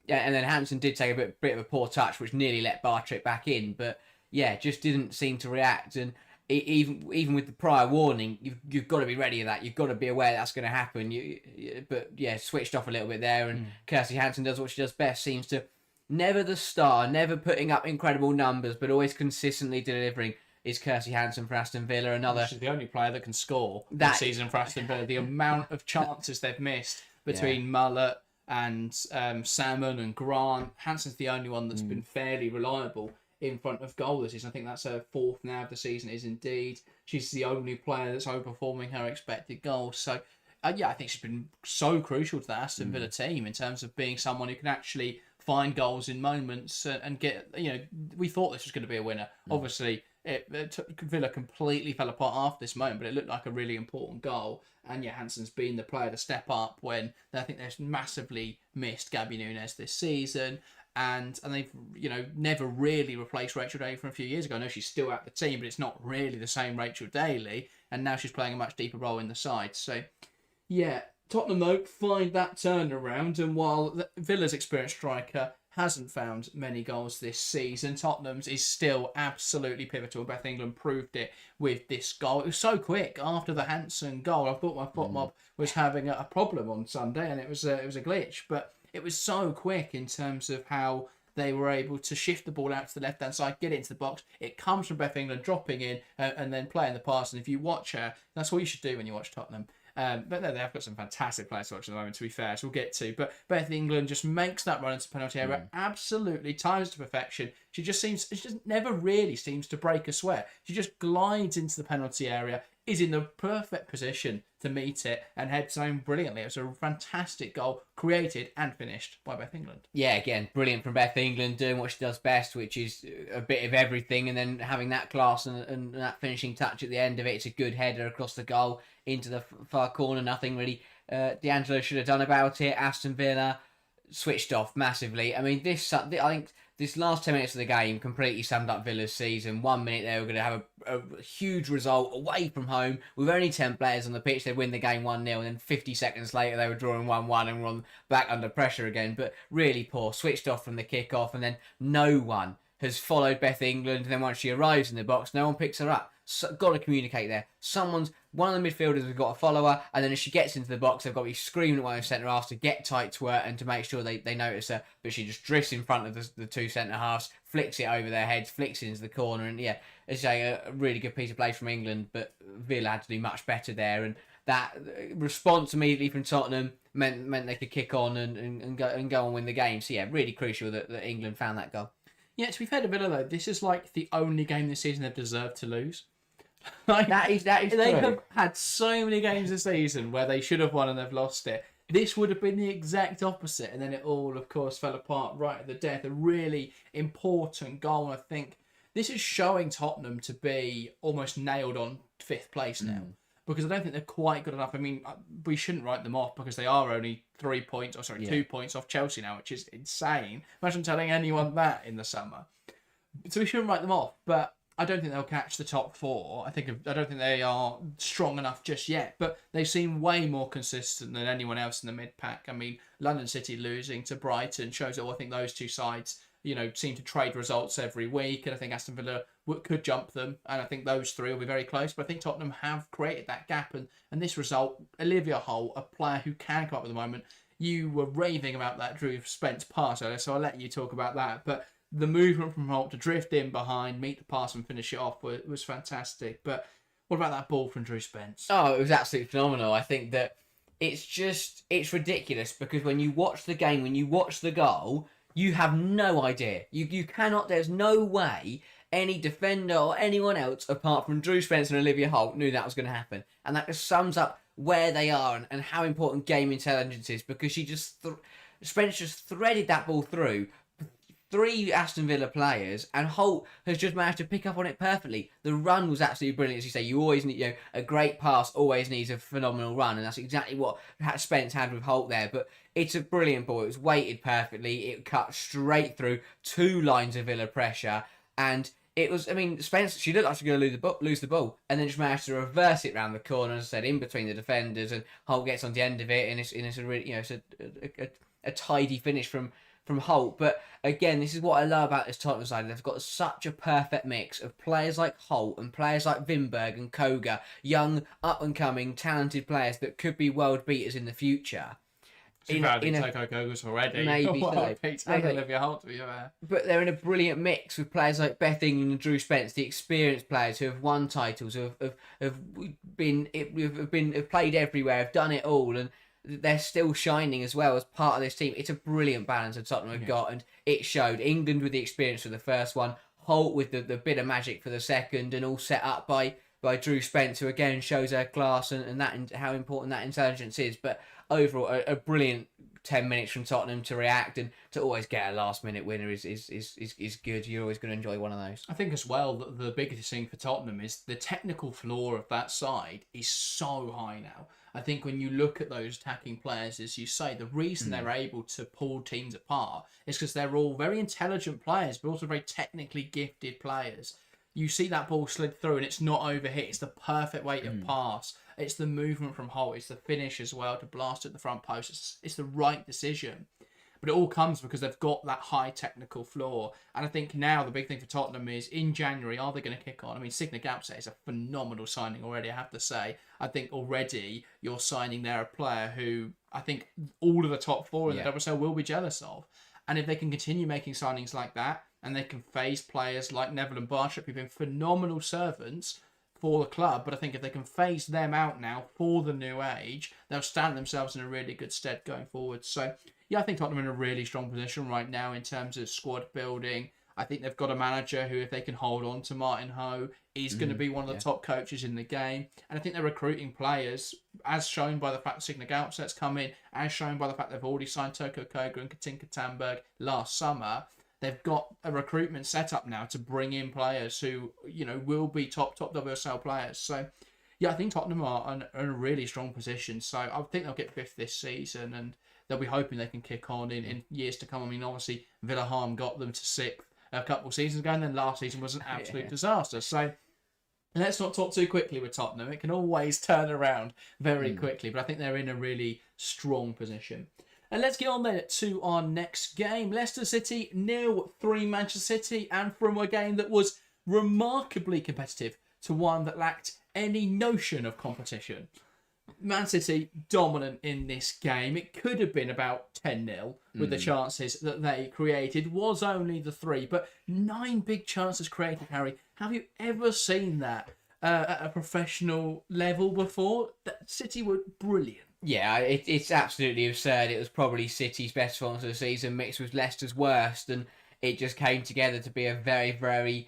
yeah, and then Hansen did take a bit of a poor touch, which nearly let Bartra back in. But, yeah, just didn't seem to react. And even with the prior warning, you've got to be ready for that. You've got to be aware that's going to happen. But yeah, switched off a little bit there. And Kirsty Hansen does what she does best. Seems to never the star, never putting up incredible numbers, but always consistently delivering. Is Kirsty Hansen for Aston Villa. She's the only player that can score this season for Aston Villa. The amount of chances they've missed between Mullet and Salmon and Grant. Hansen's the only one that's been fairly reliable in front of goal this season. I think that's her fourth now of the season is indeed. She's the only player that's overperforming her expected goals. So, I think she's been so crucial to the Aston Villa team in terms of being someone who can actually find goals in moments and get, we thought this was going to be a winner. Obviously, Villa completely fell apart after this moment, but it looked like a really important goal. And yeah, Hansen's been the player to step up when I think they've massively missed Gabby Nunes this season. And they've, never really replaced Rachel Daly from a few years ago. I know she's still at the team, but it's not really the same Rachel Daly. And now she's playing a much deeper role in the side. So, yeah, Tottenham, though, find that turnaround. And while Villa's experienced striker hasn't found many goals this season, Tottenham's is still absolutely pivotal. Beth England proved it with this goal. It was so quick after the Hansen goal. I thought my foot mob was having a problem on Sunday, and it was a glitch. But it was so quick in terms of how they were able to shift the ball out to the left-hand side, get it into the box. It comes from Beth England dropping in and then playing the pass. And if you watch her, that's what you should do when you watch Tottenham. But no, they have got some fantastic players to watch at the moment, to be fair, so we'll get to. But Beth England just makes that run into the penalty area, absolutely times to perfection. She just never really seems to break a sweat. She just glides into the penalty area, is in the perfect position to meet it, and heads home brilliantly. It was a fantastic goal, created and finished by Beth England. Yeah, again, brilliant from Beth England, doing what she does best, which is a bit of everything, and then having that class and that finishing touch at the end of it. It's a good header across the goal into the far corner. Nothing really D'Angelo should have done about it. Aston Villa switched off massively. I mean, I think this last 10 minutes of the game completely summed up Villa's season. 1 minute they were going to have a huge result away from home with only 10 players on the pitch. They'd win the game 1-0, and then 50 seconds later they were drawing 1-1 and were back under pressure again. But really poor, switched off from the kick-off, and then no one has followed Beth England. And then once she arrives in the box, no one picks her up. So, got to communicate there. One of the midfielders has got to follow her, and then as she gets into the box, they've got to be screaming at one of the centre halves to get tight to her and to make sure they notice her. But she just drifts in front of the two centre halves, flicks it over their heads, flicks it into the corner, and yeah, it's a really good piece of play from England. But Villa had to do much better there, and that response immediately from Tottenham meant they could kick on and go and win the game. So yeah, really crucial that England found that goal. Yeah, to be fair to Villa though, this is like the only game this season they've deserved to lose. That is they true. have had so many games this season where they should have won and they've lost it. This would have been the exact opposite, and then it all, of course, fell apart right at the death. A really important goal, and I think this is showing Tottenham to be almost nailed on 5th place now, because I don't think they're quite good enough. I mean, we shouldn't write them off because they are only 2 points off Chelsea now, which is insane. Imagine telling anyone that in the summer. So we shouldn't write them off, but I don't think they'll catch the top 4. I don't think they are strong enough just yet, but they seem way more consistent than anyone else in the mid-pack. I mean, London City losing to Brighton shows that I think those two sides, seem to trade results every week, and I think Aston Villa could jump them, and I think those three will be very close, but I think Tottenham have created that gap, and this result, Olivia Holt, a player who can come up at the moment, you were raving about that Drew Spence pass earlier, so I'll let you talk about that, but the movement from Holt to drift in behind, meet the pass and finish it off was fantastic. But what about that ball from Drew Spence? Oh, it was absolutely phenomenal. I think that it's ridiculous because when you watch the game, when you watch the goal, you have no idea. You cannot, there's no way any defender or anyone else apart from Drew Spence and Olivia Holt knew that was going to happen. And that just sums up where they are and how important game intelligence is, because Spence just threaded that ball through 3 Aston Villa players, and Holt has just managed to pick up on it perfectly. The run was absolutely brilliant, as you say. You always need, a great pass always needs a phenomenal run, and that's exactly what Spence had with Holt there. But it's a brilliant ball. It was weighted perfectly. It cut straight through 2 lines of Villa pressure, and it was. I mean, Spence, she looked like she was going to lose the ball, and then just managed to reverse it round the corner, as I said, in between the defenders, and Holt gets on the end of it, and it's a really, it's a tidy finish from Holt. But again, this is what I love about this Tottenham side. They've got such a perfect mix of players like Holt and players like Wimberg and Koga, young, up-and-coming, talented players that could be world beaters in the future. Koga's already. Maybe so. Olivia Holt to be fair. But they're in a brilliant mix with players like Beth England and Drew Spence, the experienced players who have won titles, who have played everywhere, have done it all, and they're still shining as well as part of this team. It's a brilliant balance that Tottenham have got, and it showed. England with the experience for the first one, Holt with the bit of magic for the second, and all set up by Drew Spence, who again shows her class and how important that intelligence is. But overall, a brilliant 10 minutes from Tottenham to react, and to always get a last minute winner is good. You're always going to enjoy one of those. I think as well that the biggest thing for Tottenham is the technical floor of that side is so high now. I think when you look at those attacking players, as you say, the reason they're able to pull teams apart is because they're all very intelligent players, but also very technically gifted players. You see that ball slid through and it's not overhit. It's the perfect way to pass. It's the movement from Holt. It's the finish as well to blast at the front post. It's the right decision. But it all comes because they've got that high technical floor. And I think now the big thing for Tottenham is in January, are they going to kick on? I mean, Signe Gaupset is a phenomenal signing already, I have to say. I think already you're signing there a player who I think all of the top four in the WSL will be jealous of. And if they can continue making signings like that, and they can phase players like Neville and Barship, who've been phenomenal servants for the club, but I think if they can phase them out now for the new age, they'll stand themselves in a really good stead going forward. So, yeah, I think Tottenham are in a really strong position right now in terms of squad building. I think they've got a manager who, if they can hold on to Martin Ho, is going to be one of the top coaches in the game. And I think they're recruiting players, as shown by the fact that Signe Gaupset's come in, as shown by the fact they've already signed Toko Koga and Katinka Tamberg last summer. They've got a recruitment set up now to bring in players who, will be top WSL players. So, yeah, I think Tottenham are in a really strong position. So I think they'll get fifth this season, and they'll be hoping they can kick on in years to come. I mean, obviously, Villa Harm got them to sixth a couple of seasons ago, and then last season was an absolute disaster. So let's not talk too quickly with Tottenham. It can always turn around very quickly, but I think they're in a really strong position. And let's get on then to our next game. Leicester City 0-3 Manchester City, and from a game that was remarkably competitive to one that lacked any notion of competition. Man City dominant in this game. It could have been about 10-0 with the chances that they created. Was only the 3, but 9 big chances created, Harry. Have you ever seen that at a professional level before? City were brilliant. Yeah, it's absolutely absurd. It was probably City's best performance of the season mixed with Leicester's worst, and it just came together to be a very, very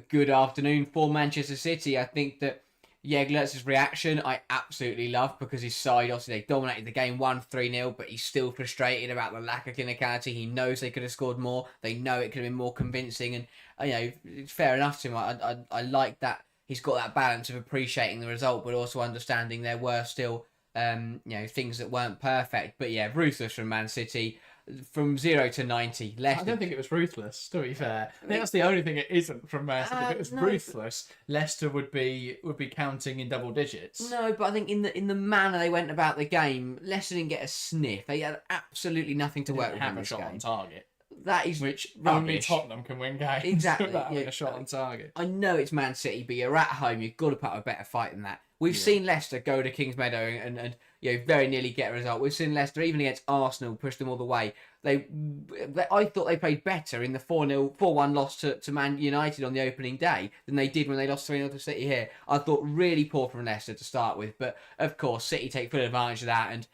good afternoon for Manchester City. I think that Jeglert's reaction I absolutely love, because his side, obviously they dominated the game, won 3-0, but he's still frustrated about the lack of clinicality. He knows they could have scored more. They know it could have been more convincing, and it's fair enough to him. I like that he's got that balance of appreciating the result, but also understanding there were still things that weren't perfect. But yeah, ruthless from Man City. From 0 to 90, Leicester. I don't think it was ruthless, to be fair. I think that's the only thing it isn't from Man City. If it was ruthless, Leicester would be counting in double digits. No, but I think in the manner they went about the game, Leicester didn't get a sniff. They had absolutely nothing to work with in this game. Have a shot on target. That is which rubbish. Only Tottenham can win games. Exactly. Without having a shot on target. I know it's Man City, but you're at home. You've got to put up a better fight than that. We've seen Leicester go to Kings Meadow and very nearly get a result. We've seen Leicester, even against Arsenal, push them all the way. I thought they played better in the 4-1 loss to Man United on the opening day than they did when they lost 3-0 to City here. I thought really poor from Leicester to start with, but of course City take full advantage of that, and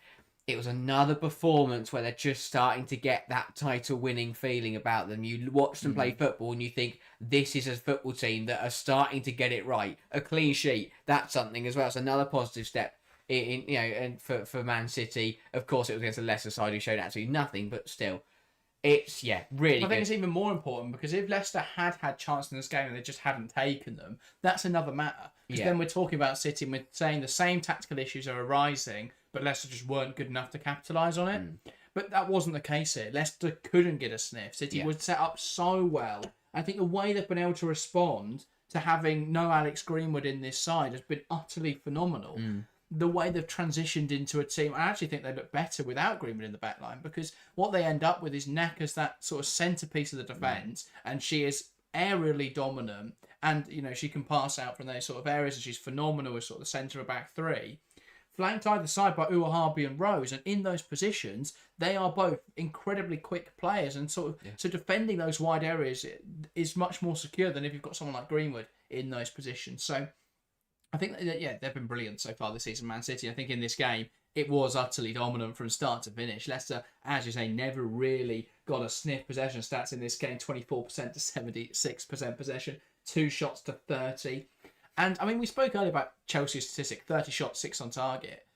it was another performance where they're just starting to get that title-winning feeling about them. You watch them play football and you think, this is a football team that are starting to get it right. A clean sheet, that's something as well. It's another positive step and for Man City. Of course, it was against the Leicester side who showed absolutely nothing, but still, it's really good. I think it's even more important because if Leicester had chances in this game and they just hadn't taken them, that's another matter. Because then we're talking about City and we're saying the same tactical issues are arising, but Leicester just weren't good enough to capitalise on it. But that wasn't the case here. Leicester couldn't get a sniff. City was set up so well. I think the way they've been able to respond to having no Alex Greenwood in this side has been utterly phenomenal. The way they've transitioned into a team, I actually think they look better without Greenwood in the back line, because what they end up with is Neck as that sort of centrepiece of the defence, and she is aerially dominant, and she can pass out from those sort of areas, and she's phenomenal as sort of the centre of back three. Flanked either side by Uwahabi and Rose, and in those positions, they are both incredibly quick players, and so defending those wide areas is much more secure than if you've got someone like Greenwood in those positions. So I think that, they've been brilliant so far this season, Man City. I think in this game, it was utterly dominant from start to finish. Leicester, as you say, never really got a sniff. Possession stats in this game, 24% to 76% possession, 2 shots to 30. And, I mean, we spoke earlier about Chelsea's statistic, 30 shots, 6 on target.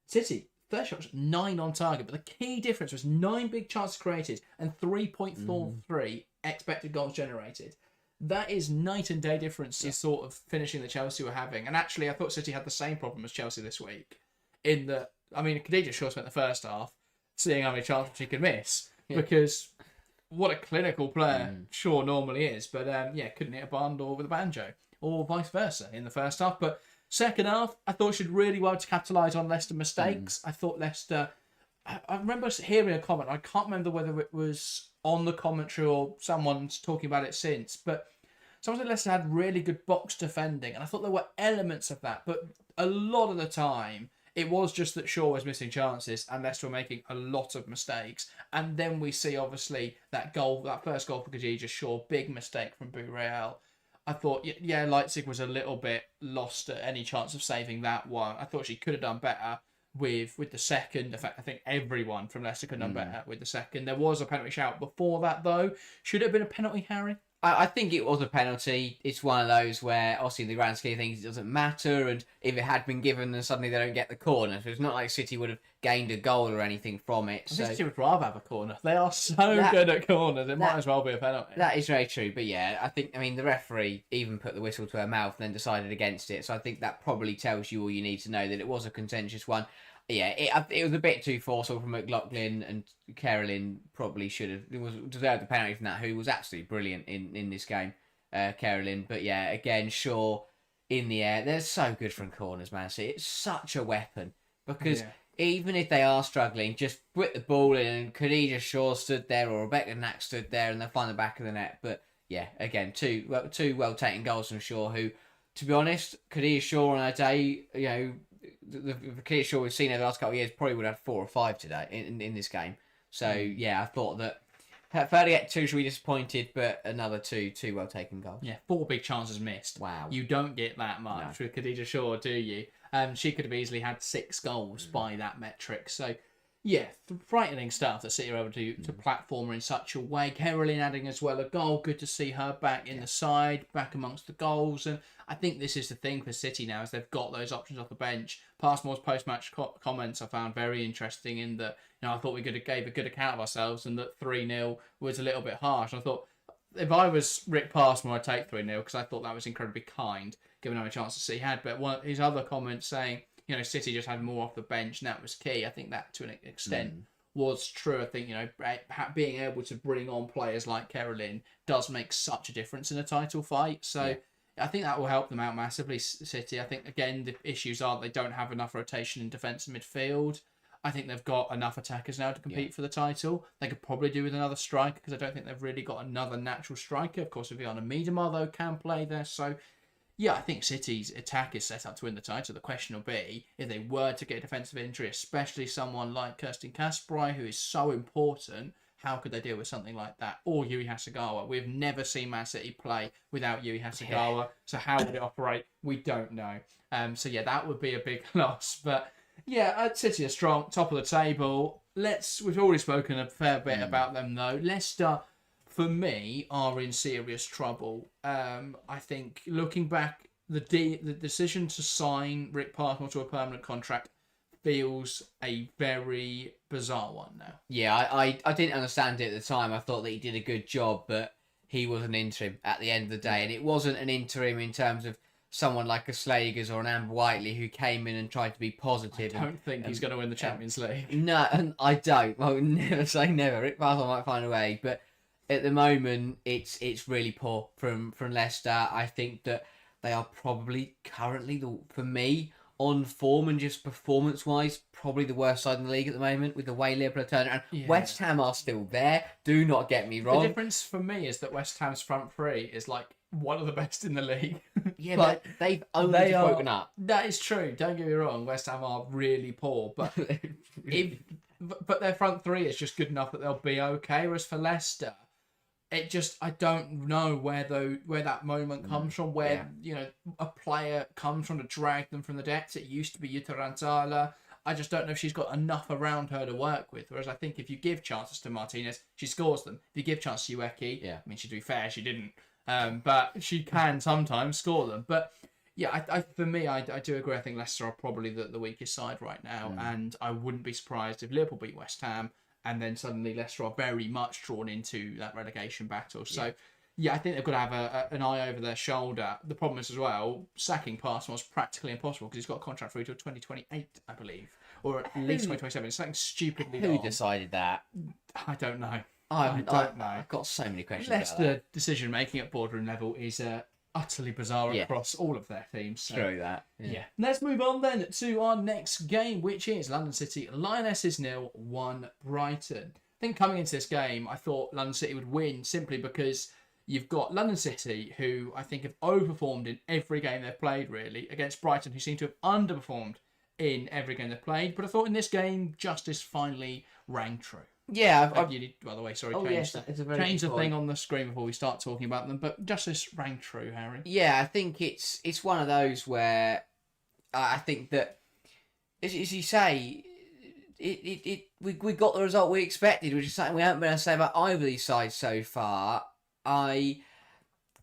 City, their shots 9 on target, but the key difference was 9 big chances created and 3.43 expected goals generated. That is night and day difference to sort of finishing that Chelsea were having. And actually, I thought City had the same problem as Chelsea this week. In that, I mean, Khadija Shaw spent the first half seeing how many chances she could miss because what a clinical player Shaw normally is. But couldn't hit a barn door with a banjo or vice versa in the first half. But second half, I thought she did really well to capitalise on Leicester mistakes. I thought Leicester... I remember hearing a comment. I can't remember whether it was on the commentary or someone's talking about it since, but someone said Leicester had really good box defending, and I thought there were elements of that, but a lot of the time it was just that Shaw was missing chances and Leicester were making a lot of mistakes. And then we see obviously that first goal for Khadija Shaw, big mistake from Burrell. I thought, Leipzig was a little bit lost at any chance of saving that one. I thought she could have done better with the second. In fact, I think everyone from Leicester could have done better with the second. There was a penalty shout before that, though. Should it have been a penalty, Harry? I think it was a penalty. It's one of those where, obviously, in the grand scheme of things, it doesn't matter. And if it had been given, then suddenly they don't get the corner. So it's not like City would have gained a goal or anything from it. So City would rather have a corner. They are so good at corners. It might as well be a penalty. That is very true. But yeah, the referee even put the whistle to her mouth and then decided against it. So I think that probably tells you all you need to know, that it was a contentious one. Yeah, it was a bit too forceful from McLaughlin, and Carolyn probably should have deserved the penalty from that, who was absolutely brilliant in this game, Carolyn. But yeah, again, Shaw in the air. They're so good from corners, man. See, it's such a weapon because even if they are struggling, just put the ball in, and Khadija Shaw stood there or Rebecca Knack stood there and they'll find the back of the net. But yeah, again, two well taken goals from Shaw, who, to be honest, Khadija Shaw on her day, the Khadija Shaw we've seen over the last couple of years probably would have 4 or 5 today in this game. So yeah, I thought that her to get 2 should be disappointed, but another two well taken goals. Yeah, 4 big chances missed. Wow, you don't get that much with Khadija Shaw, do you? She could have easily had 6 goals by that metric. So yeah, frightening stuff that City are able to platform her in such a way. Carolyn adding as well a goal. Good to see her back in the side, back amongst the goals. And I think this is the thing for City now, is they've got those options off the bench. Passmore's post-match comments I found very interesting, in that I thought we gave a good account of ourselves, and that 3-0 was a little bit harsh. And I thought, if I was Rick Passmore, I'd take 3-0, because I thought that was incredibly kind, given how many chances he had. But one of his other comments saying, City just had more off the bench, and that was key. I think that, to an extent, was true. I think, being able to bring on players like Carolyn does make such a difference in a title fight. So I think that will help them out massively, City. I think, again, the issues are they don't have enough rotation in defence and midfield. I think they've got enough attackers now to compete for the title. They could probably do with another striker, because I don't think they've really got another natural striker. Of course, Viviana Miedema, though, can play there. So yeah, I think City's attack is set up to win the title. The question will be, if they were to get a defensive injury, especially someone like Kirsten Kasperai, who is so important, how could they deal with something like that? Or Yui Hasegawa. We've never seen Man City play without Yui Hasegawa. So how would it operate? We don't know. So yeah, that would be a big loss. But yeah, City are strong, top of the table. We've already spoken a fair bit about them, though. Leicester, for me, are in serious trouble. I think, looking back, the decision to sign Rick Passmore to a permanent contract feels a very bizarre one now. Yeah, I didn't understand it at the time. I thought that he did a good job, but he was an interim at the end of the day. And it wasn't an interim in terms of someone like a Slagers or an Amber Whiteley who came in and tried to be positive. I don't think he's going to win the Champions League. No, and I don't. Well, never say never. Rick Passmore might find a way, but at the moment, it's really poor from Leicester. I think that they are probably currently, for me, on form and just performance-wise, probably the worst side in the league at the moment, with the way Liverpool are turning around. Yeah. West Ham are still there. Do not get me wrong. The difference for me is that West Ham's front three is like one of the best in the league. Yeah, but they've only woken up. That is true. Don't get me wrong. West Ham are really poor, but but their front three is just good enough that they'll be okay. Whereas for Leicester, I don't know where that moment comes from, where a player comes from to drag them from the depths. It used to be Jutta Rantala. I just don't know if she's got enough around her to work with. Whereas I think if you give chances to Martinez, she scores them. If you give chances to Ueki, I mean, to be fair, she didn't, but she can sometimes score them. But Yeah, for me, I do agree. I think Leicester are probably the weakest side right now, and I wouldn't be surprised if Liverpool beat West Ham, and then suddenly Leicester are very much drawn into that relegation battle. So, yeah, I think they've got to have an eye over their shoulder. The problem is as well, sacking Parsons was practically impossible because he's got a contract through till 2028, I believe, or at least 2027. It's something stupidly Who long. decided that? I don't know. I don't know. I've got so many questions. Leicester decision making at boardroom level is utterly bizarre Yeah. across all of their teams. So. True that. Yeah. Let's move on then to our next game, which is London City Lionesses 0-1 Brighton. I think coming into this game, I thought London City would win simply because you've got London City, who I think have overperformed in every game they've played, really, against Brighton, who seem to have underperformed in every game they've played. But I thought in this game, justice finally rang true. Yeah, You need, by the way, sorry, yes, it's a very change good the thing point. on the screen before we start talking about them. But justice rang true, Harry. Yeah, I think it's one of those where I think that, as you say, we got the result we expected, which is something we haven't been able to say about either of these sides so far. I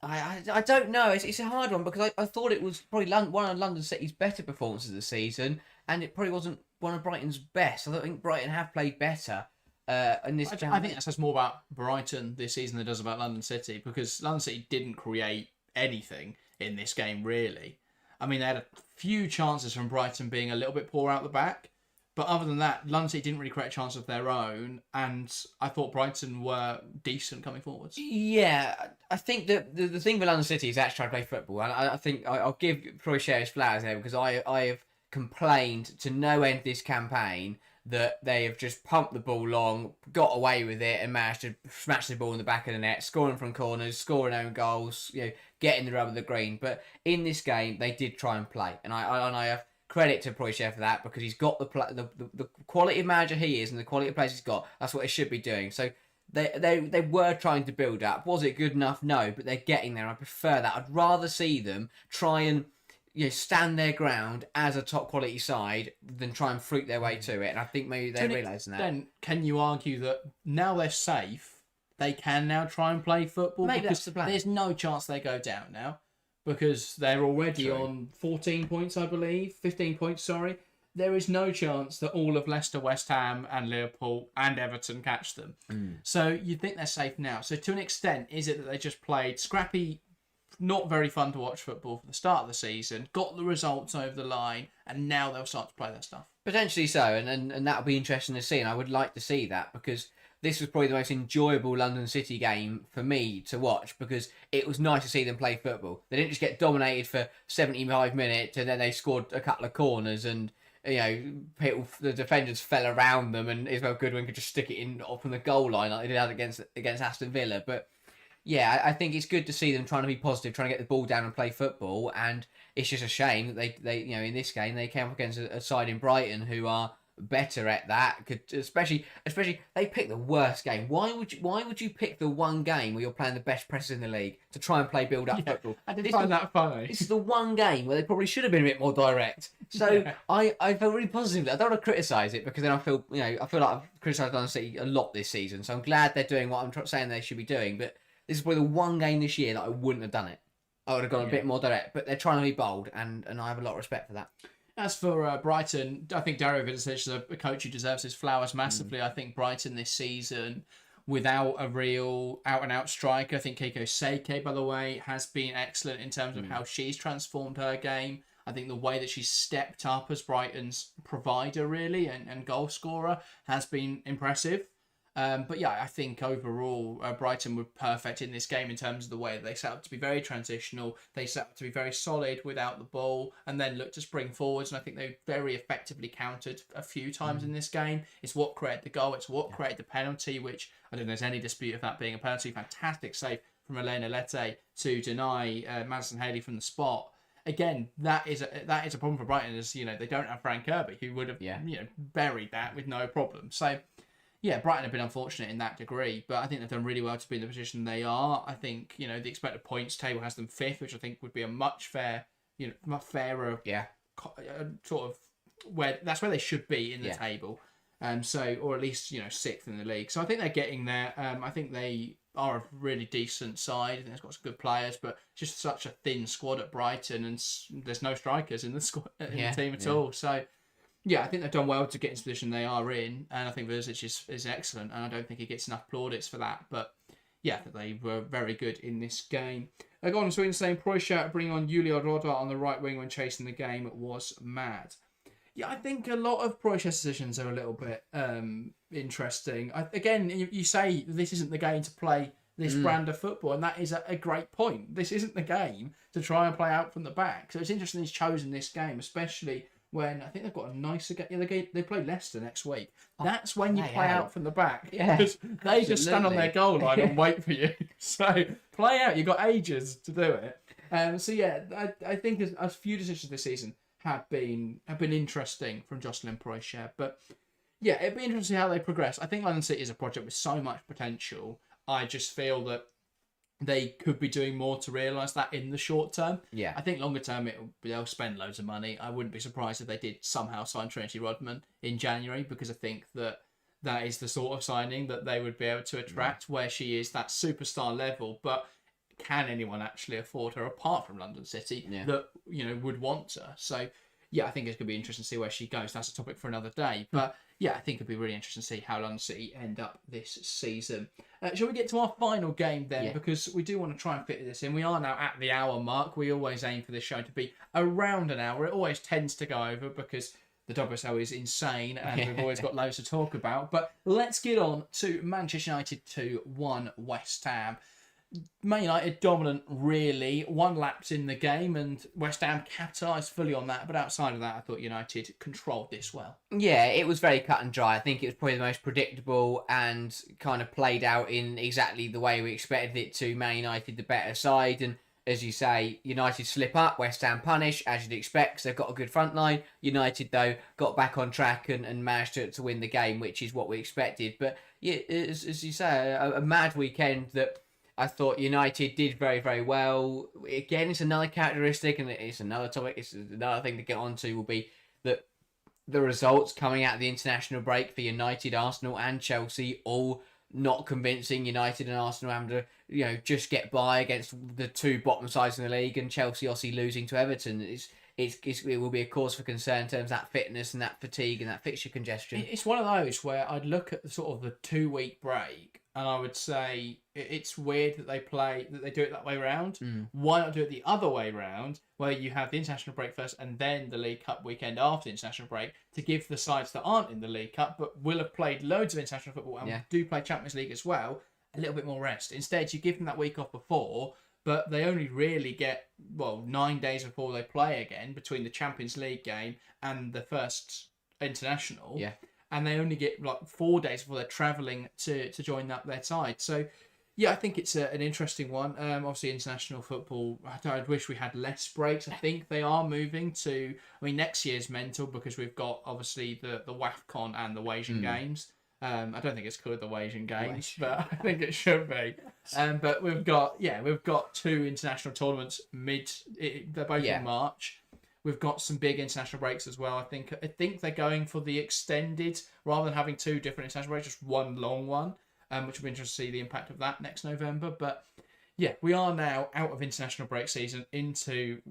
don't know. It's a hard one because I thought it was probably one of London City's better performances of the season, and it probably wasn't one of Brighton's best. I don't think Brighton have played better. In this I think that says more about Brighton this season than it does about London City, because London City didn't create anything in this game, really. I mean, they had a few chances from Brighton being a little bit poor out the back, but other than that, London City didn't really create a chance of their own, and I thought Brighton were decent coming forwards. Yeah, I think that the thing with London City is actually trying to play football, and I think I'll give Troy Scherr his flowers there, because I have complained to no end this campaign that they have just pumped the ball long, got away with it, and managed to smash the ball in the back of the net, scoring from corners, scoring own goals, getting the rub of the green. But in this game, they did try and play, and I have credit to Troy Scherr for that, because he's got the quality of manager he is and the quality of players he's got. That's what they should be doing. So they were trying to build up. Was it good enough? No, but they're getting there. I prefer that. I'd rather see them try and stand their ground as a top quality side than try and fruit their way to it. And I think maybe they're realising that. Then can you argue that now they're safe, they can now try and play football? Maybe because that's the plan. There's no chance they go down now, because they're already True. on 14 points, I believe. 15 points, sorry. There is no chance that all of Leicester, West Ham and Liverpool and Everton catch them. So you think they're safe now. So to an extent, is it that they just played scrappy, not very fun to watch football for the start of the season, got the results over the line, and now they'll start to play their stuff? Potentially so, and that'll be interesting to see, and I would like to see that, because this was probably the most enjoyable London City game for me to watch, because it was nice to see them play football. They didn't just get dominated for 75 minutes and then they scored a couple of corners and the defenders fell around them and Isabel Goodwin could just stick it in off from the goal line like they did against Aston Villa. But yeah, I think it's good to see them trying to be positive, trying to get the ball down and play football. And it's just a shame that they in this game they came up against a side in Brighton who are better at that. Especially they picked the worst game. Why would you pick the one game where you're playing the best pressers in the league to try and play build up football? I did find that funny. This is the one game where they probably should have been a bit more direct. So I feel really positive. I don't want to criticise it, because then I feel like I've criticised London City a lot this season. So I'm glad they're doing what I'm saying they should be doing. But this is probably the one game this year that I wouldn't have done it. I would have gone a bit more direct. But they're trying to be bold, and I have a lot of respect for that. As for Brighton, I think Dario Vidic is a coach who deserves his flowers massively. I think Brighton this season, without a real out-and-out striker, I think Keiko Seike, by the way, has been excellent in terms of how she's transformed her game. I think the way that she's stepped up as Brighton's provider, really, and goal scorer has been impressive. But yeah, I think overall Brighton were perfect in this game in terms of the way that they set up to be very transitional. They set up to be very solid without the ball and then looked to spring forwards. And I think they very effectively countered a few times in this game. It's what created the goal. It's what created the penalty, which I don't think there's any dispute of that being a penalty. Fantastic save from Elena Lette to deny Madison Haley from the spot. Again, that is a problem for Brighton, as they don't have Frank Kirby, who would have buried that with no problem. So yeah, Brighton have been unfortunate in that degree, but I think they've done really well to be in the position they are. I think the expected points table has them fifth, which I think would be a much fairer sort of that's where they should be in the table. Or at least sixth in the league. So I think they're getting there. I think they are a really decent side. I think they've got some good players, but just such a thin squad at Brighton, and there's no strikers in the squad in the team at all. So yeah, I think they've done well to get into the position they are in, and I think Verzic is excellent, and I don't think he gets enough plaudits for that. But yeah, they were very good in this game. Go on, Sweden saying Preußert bringing on Julio Roda on the right wing when chasing the game was mad. Yeah, I think a lot of Preußert's decisions are a little bit interesting. Again, you say this isn't the game to play this brand of football, and that is a great point. This isn't the game to try and play out from the back. So it's interesting he's chosen this game, especially when I think they've got a nicer game. Yeah, they play Leicester next week. That's when you play out from the back. Yeah, they just stand on their goal line and wait for you. So play out. You've got ages to do it. So yeah, I think a few decisions this season have been interesting from Jocelyn Preußert. But yeah, it'd be interesting to see how they progress. I think London City is a project with so much potential. I just feel that they could be doing more to realise that in the short term. Yeah. I think longer term they'll spend loads of money. I wouldn't be surprised if they did somehow sign Trinity Rodman in January, because I think that is the sort of signing that they would be able to attract, where she is that superstar level. But can anyone actually afford her apart from London City that would want her? So yeah, I think it's going to be interesting to see where she goes. That's a topic for another day. But yeah, I think it'd be really interesting to see how London City end up this season. Shall we get to our final game then? Yeah. Because we do want to try and fit this in. We are now at the hour mark. We always aim for this show to be around an hour. It always tends to go over because the WSL is insane and we've always got loads to talk about. But let's get on to Manchester United 2-1 West Ham. Man United dominant, really. One lapse in the game, and West Ham capitalised fully on that. But outside of that, I thought United controlled this well. Yeah, it was very cut and dry. I think it was probably the most predictable and kind of played out in exactly the way we expected it to. Man United, the better side. And as you say, United slip up, West Ham punish, as you'd expect, because they've got a good front line. United, though, got back on track and managed to win the game, which is what we expected. But yeah, as you say, a mad weekend that I thought United did very, very well. Again, it's another characteristic, and it's another topic. It's another thing to get onto will be that the results coming out of the international break for United, Arsenal, and Chelsea all not convincing. United and Arsenal having to, just get by against the two bottom sides in the league, and Chelsea obviously losing to Everton. It will be a cause for concern in terms of that fitness and that fatigue and that fixture congestion. It's one of those where I'd look at sort of the 2-week break, and I would say it's weird that they do it that way round. Why not do it the other way round, where you have the international break first and then the League Cup weekend after the international break, to give the sides that aren't in the League Cup but will have played loads of international football and do play Champions League as well, a little bit more rest. Instead, you give them that week off before, but they only really get 9 days before they play again, between the Champions League game and the first international. Yeah. And they only get 4 days before they're travelling to join up their side. So, yeah, I think it's an interesting one. Obviously, international football, I wish we had less breaks. I think they are moving to... next year's mental because we've got, obviously, the WAFCON and the Asian Games. I don't think it's called the Asian Games, but I think it should be. But we've got 2 international tournaments they're both in March. We've got some big international breaks as well. I think they're going for the extended, rather than having 2 different international breaks, just one long one, which will be interesting to see the impact of that next November. But yeah, we are now out of international break season into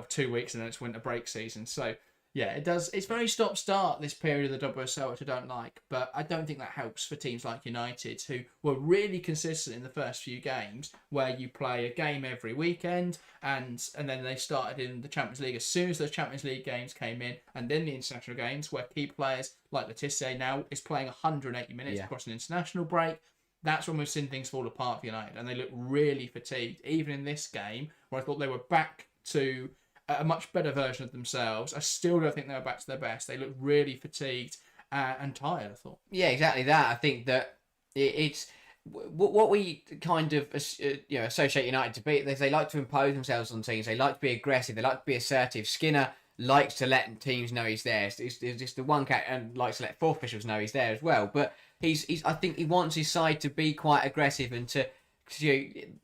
2 weeks, and then it's winter break season. So yeah, it's very stop-start, this period of the WSL, which I don't like. But I don't think that helps for teams like United, who were really consistent in the first few games, where you play a game every weekend, and then they started in the Champions League as soon as those Champions League games came in, and then the international games, where key players like Letizia now is playing 180 minutes across an international break. That's when we've seen things fall apart for United, and they look really fatigued, even in this game, where I thought they were back to a much better version of themselves. I still don't think they were back to their best. They look really fatigued and tired, I thought. Yeah, exactly that. I think that it's what we kind of associate United to be. They like to impose themselves on teams. They like to be aggressive. They like to be assertive. Skinner likes to let teams know he's there. It's just the one cat, and likes to let 4 officials know he's there as well. But I think he wants his side to be quite aggressive, and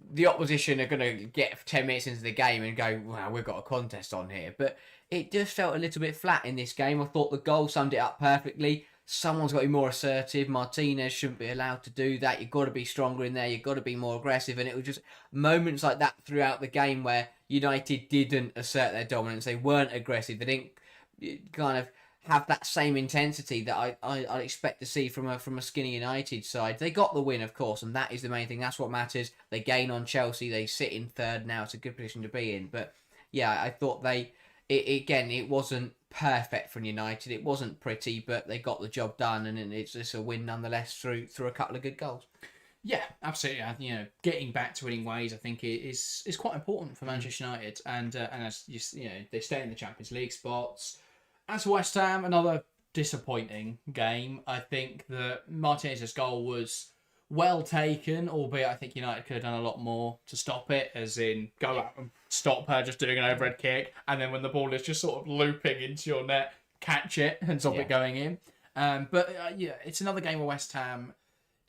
the opposition are going to get 10 minutes into the game and go, wow, we've got a contest on here. But it just felt a little bit flat in this game. I thought the goal summed it up perfectly. someone's got to be more assertive. Martinez shouldn't be allowed to do that. You've got to be stronger in there. You've got to be more aggressive. And it was just moments like that throughout the game where United didn't assert their dominance. They weren't aggressive. They didn't kind of have that same intensity that I expect to see from a skinny United side. They got the win, of course, and that is the main thing. That's what matters. They gain on Chelsea. They sit in third now. It's a good position to be in. But yeah, I thought it wasn't perfect from United. It wasn't pretty, but they got the job done, and it's just a win nonetheless through a couple of good goals. Yeah, absolutely. Getting back to winning ways, I think is quite important for Manchester United, and as they stay in the Champions League spots. As West Ham, another disappointing game. I think that Martinez's goal was well taken, albeit I think United could have done a lot more to stop it, as in go out and stop her just doing an overhead kick, and then when the ball is just sort of looping into your net, catch it and stop it going in. But it's another game where West Ham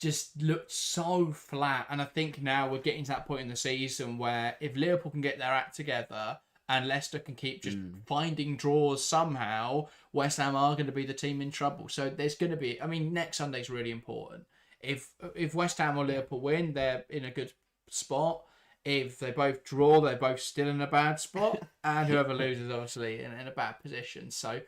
just looked so flat, and I think now we're getting to that point in the season where if Liverpool can get their act together and Leicester can keep just finding draws somehow, West Ham are going to be the team in trouble. So there's going to be, next Sunday's really important. If West Ham or Liverpool win, they're in a good spot. If they both draw, they're both still in a bad spot. And whoever loses, obviously, in a bad position. So,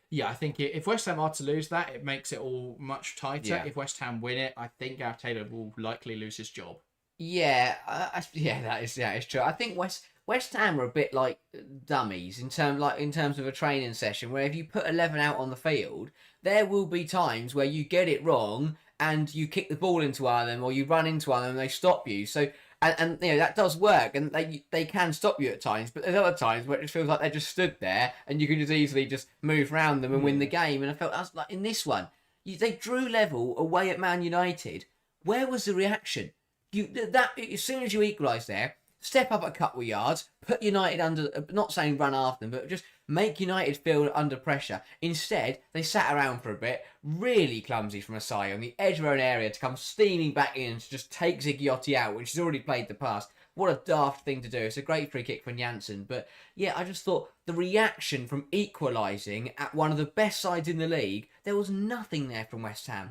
yeah, I think if West Ham are to lose that, it makes it all much tighter. Yeah. If West Ham win it, I think Gareth Taylor will likely lose his job. Yeah, that is true. I think West Ham are a bit like dummies in terms of a training session, where if you put 11 out on the field, there will be times where you get it wrong and you kick the ball into one of them, or you run into one of them and they stop you. So and that does work, and they can stop you at times, but there's other times where it just feels like they just stood there and you can just easily just move around them and win the game. And I felt like in this one, they drew level away at Man United. Where was the reaction? As soon as you equalise there, step up a couple of yards, put United under, not saying run after them, but just make United feel under pressure. Instead, they sat around for a bit, really clumsy from Asai on the edge of their own area to come steaming back in to just take Zigiotti out, which has already played the pass. What a daft thing to do. It's a great free kick from Janssen. But yeah, I just thought the reaction from equalising at one of the best sides in the league, there was nothing there from West Ham.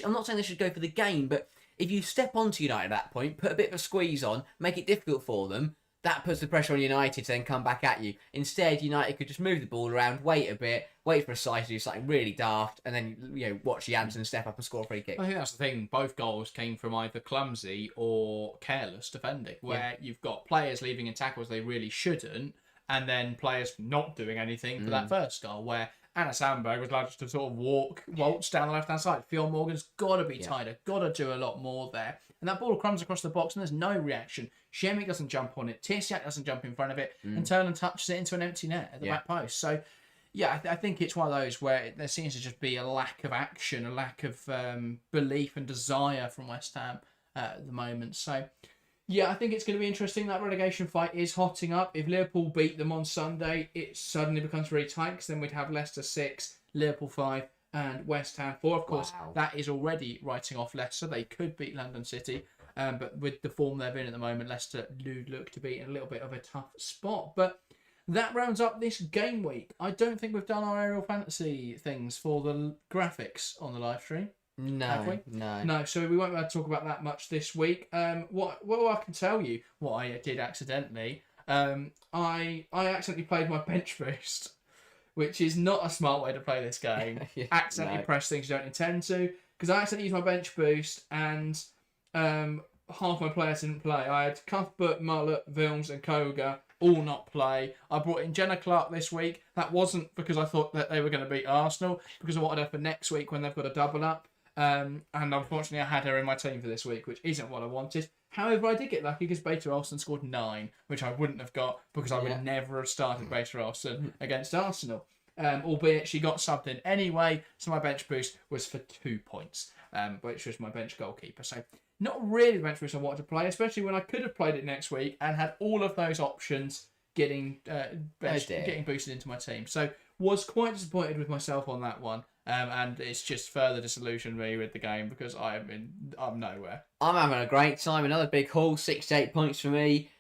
I'm not saying they should go for the game, but if you step onto United at that point, put a bit of a squeeze on, make it difficult for them, that puts the pressure on United to then come back at you. Instead, United could just move the ball around, wait a bit, wait for Asai to do something really daft, and then watch Janssen step up and score a free kick. I think that's the thing. Both goals came from either clumsy or careless defending, where you've got players leaving in tackles they really shouldn't, and then players not doing anything for that first goal, where Anna Sandberg was allowed to sort of waltz down the left-hand side. Phil Morgan's got to be tighter, got to do a lot more there. And that ball crumbs across the box and there's no reaction. Shemik doesn't jump on it. Tiesiak doesn't jump in front of it and turn and touches it into an empty net at the back post. So, yeah, I think it's one of those where there seems to just be a lack of action, a lack of belief and desire from West Ham at the moment. So, yeah, I think it's going to be interesting. That relegation fight is hotting up. If Liverpool beat them on Sunday, it suddenly becomes really tight, because then we'd have Leicester 6, Liverpool 5, and West Ham 4. Of course, that is already writing off Leicester. They could beat London City, but with the form they're in at the moment, Leicester do look to be in a little bit of a tough spot. But that rounds up this game week. I don't think we've done our aerial fantasy things for the graphics on the live stream. No. So we won't be able to talk about that much this week. What I can tell you, what I did accidentally, I accidentally played my bench boost, which is not a smart way to play this game. Accidentally press things you don't intend to, because I accidentally used my bench boost and half my players didn't play. I had Cuthbert, Mullett, Vilms and Koga all not play. I brought in Jenna Clark this week. That wasn't because I thought that they were going to beat Arsenal, because I wanted her for next week when they've got a double up. And unfortunately, I had her in my team for this week, which isn't what I wanted. However, I did get lucky because Beta Olsen scored 9, which I wouldn't have got because I would never have started Beta Olsen against Arsenal. Albeit she got subbed in anyway, so my bench boost was for 2 points, which was my bench goalkeeper. So not really the bench boost I wanted to play, especially when I could have played it next week and had all of those options getting boosted into my team. So was quite disappointed with myself on that one. And it's just further disillusioned me with the game because I'm nowhere. I'm having a great time. Another big haul, 68 points for me.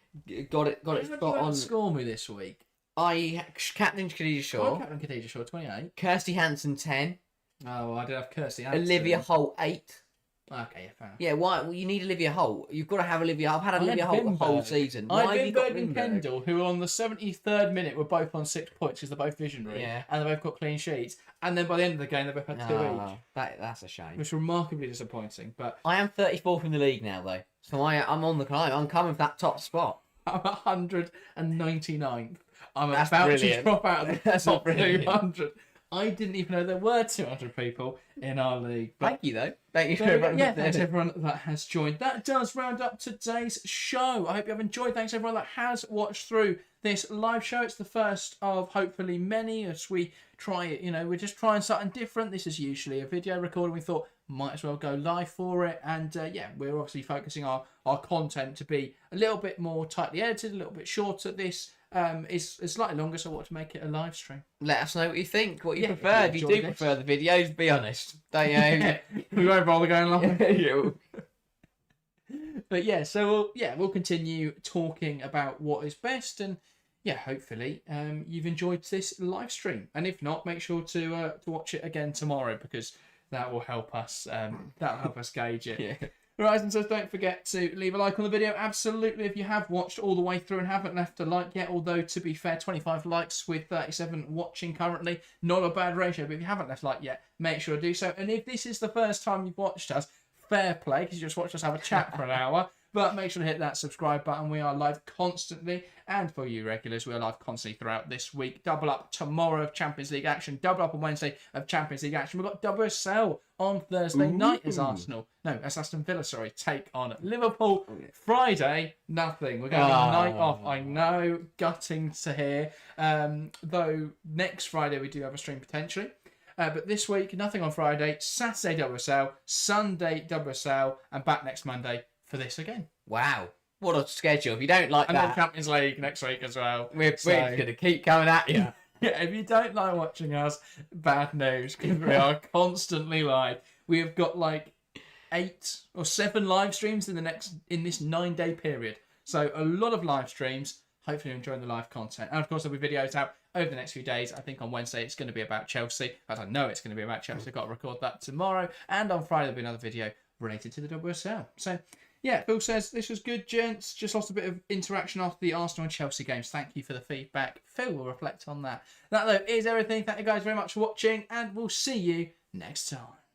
Got it spot on. Score me this week. I captain Khadija Shaw. Captain Khadija Shaw, 28. Kirsty Hansen 10. Oh, well, I did have Kirsty. Olivia Holt 8. Okay, yeah, fair enough. Yeah, why? Well, you need Olivia Holt. You've got to have Olivia. I've had Olivia Holt the whole season. Why have you got Vinberg and Kendall, who on the 73rd minute were both on 6 points because they're both visionary, and they both got clean sheets. And then by the end of the game, they both had 2 each. That's a shame. Which is remarkably disappointing. But I am 34th in the league now, though, so I'm on the climb. I'm coming for that top spot. I'm 199th. I'm That's about brilliant. to drop out of the That's top brilliant. 200. I didn't even know there were 200 people in our league. But Thank you, though. Thank you so, everyone. yeah, thanks everyone that has joined. That does round up today's show. I hope you have enjoyed. Thanks everyone that has watched through this live show. It's the first of hopefully many as we try it. You know, we're just trying something different. This is usually a video recording. We thought might as well go live for it. And yeah, we're obviously focusing our content to be a little bit more tightly edited, a little bit shorter. This is slightly longer, so I want to make it a live stream. Let us know what you think, what you Yeah, prefer. if If you you do enjoyed prefer the videos, be honest. Don't you? We won't bother going live. Yeah. But yeah, so we'll continue talking about what is best, and yeah, hopefully you've enjoyed this live stream. And if not, make sure to watch it again tomorrow because that will help us. That'll help us gauge it. Yeah. Horizon says, don't forget to leave a like on the video. Absolutely, if you have watched all the way through and haven't left a like yet, although to be fair, 25 likes with 37 watching currently, not a bad ratio, but if you haven't left a like yet, make sure to do so. And if this is the first time you've watched us, fair play, because you just watched us have a chat for an hour, but make sure to hit that subscribe button. We are live constantly, and for you regulars, we are live constantly throughout this week. Double up tomorrow of Champions League action, double up on Wednesday of Champions League action. We've got WSL on Thursday night as Aston Villa, take on Liverpool. Friday, nothing. We're going to night off. I know, gutting to hear. Though next Friday we do have a stream potentially. But this week, nothing on Friday. Saturday WSL, Sunday WSL, and back next Monday for this again. Wow. What a schedule. If you don't like and that... then Champions League next week as well. We're going to keep coming at you. Yeah, if you don't like watching us, bad news, because we are constantly live. We have got like 8 or 7 live streams in this 9-day period. So a lot of live streams. Hopefully you're enjoying the live content. And of course there'll be videos out over the next few days. I think on Wednesday it's going to be about Chelsea. In fact, I know it's going to be about Chelsea. I've got to record that tomorrow. And on Friday there'll be another video related to the WSL. So yeah, Phil says, this was good, gents. Just lost a bit of interaction after the Arsenal and Chelsea games. Thank you for the feedback. Phil will reflect on that. That, though, is everything. Thank you guys very much for watching, and we'll see you next time.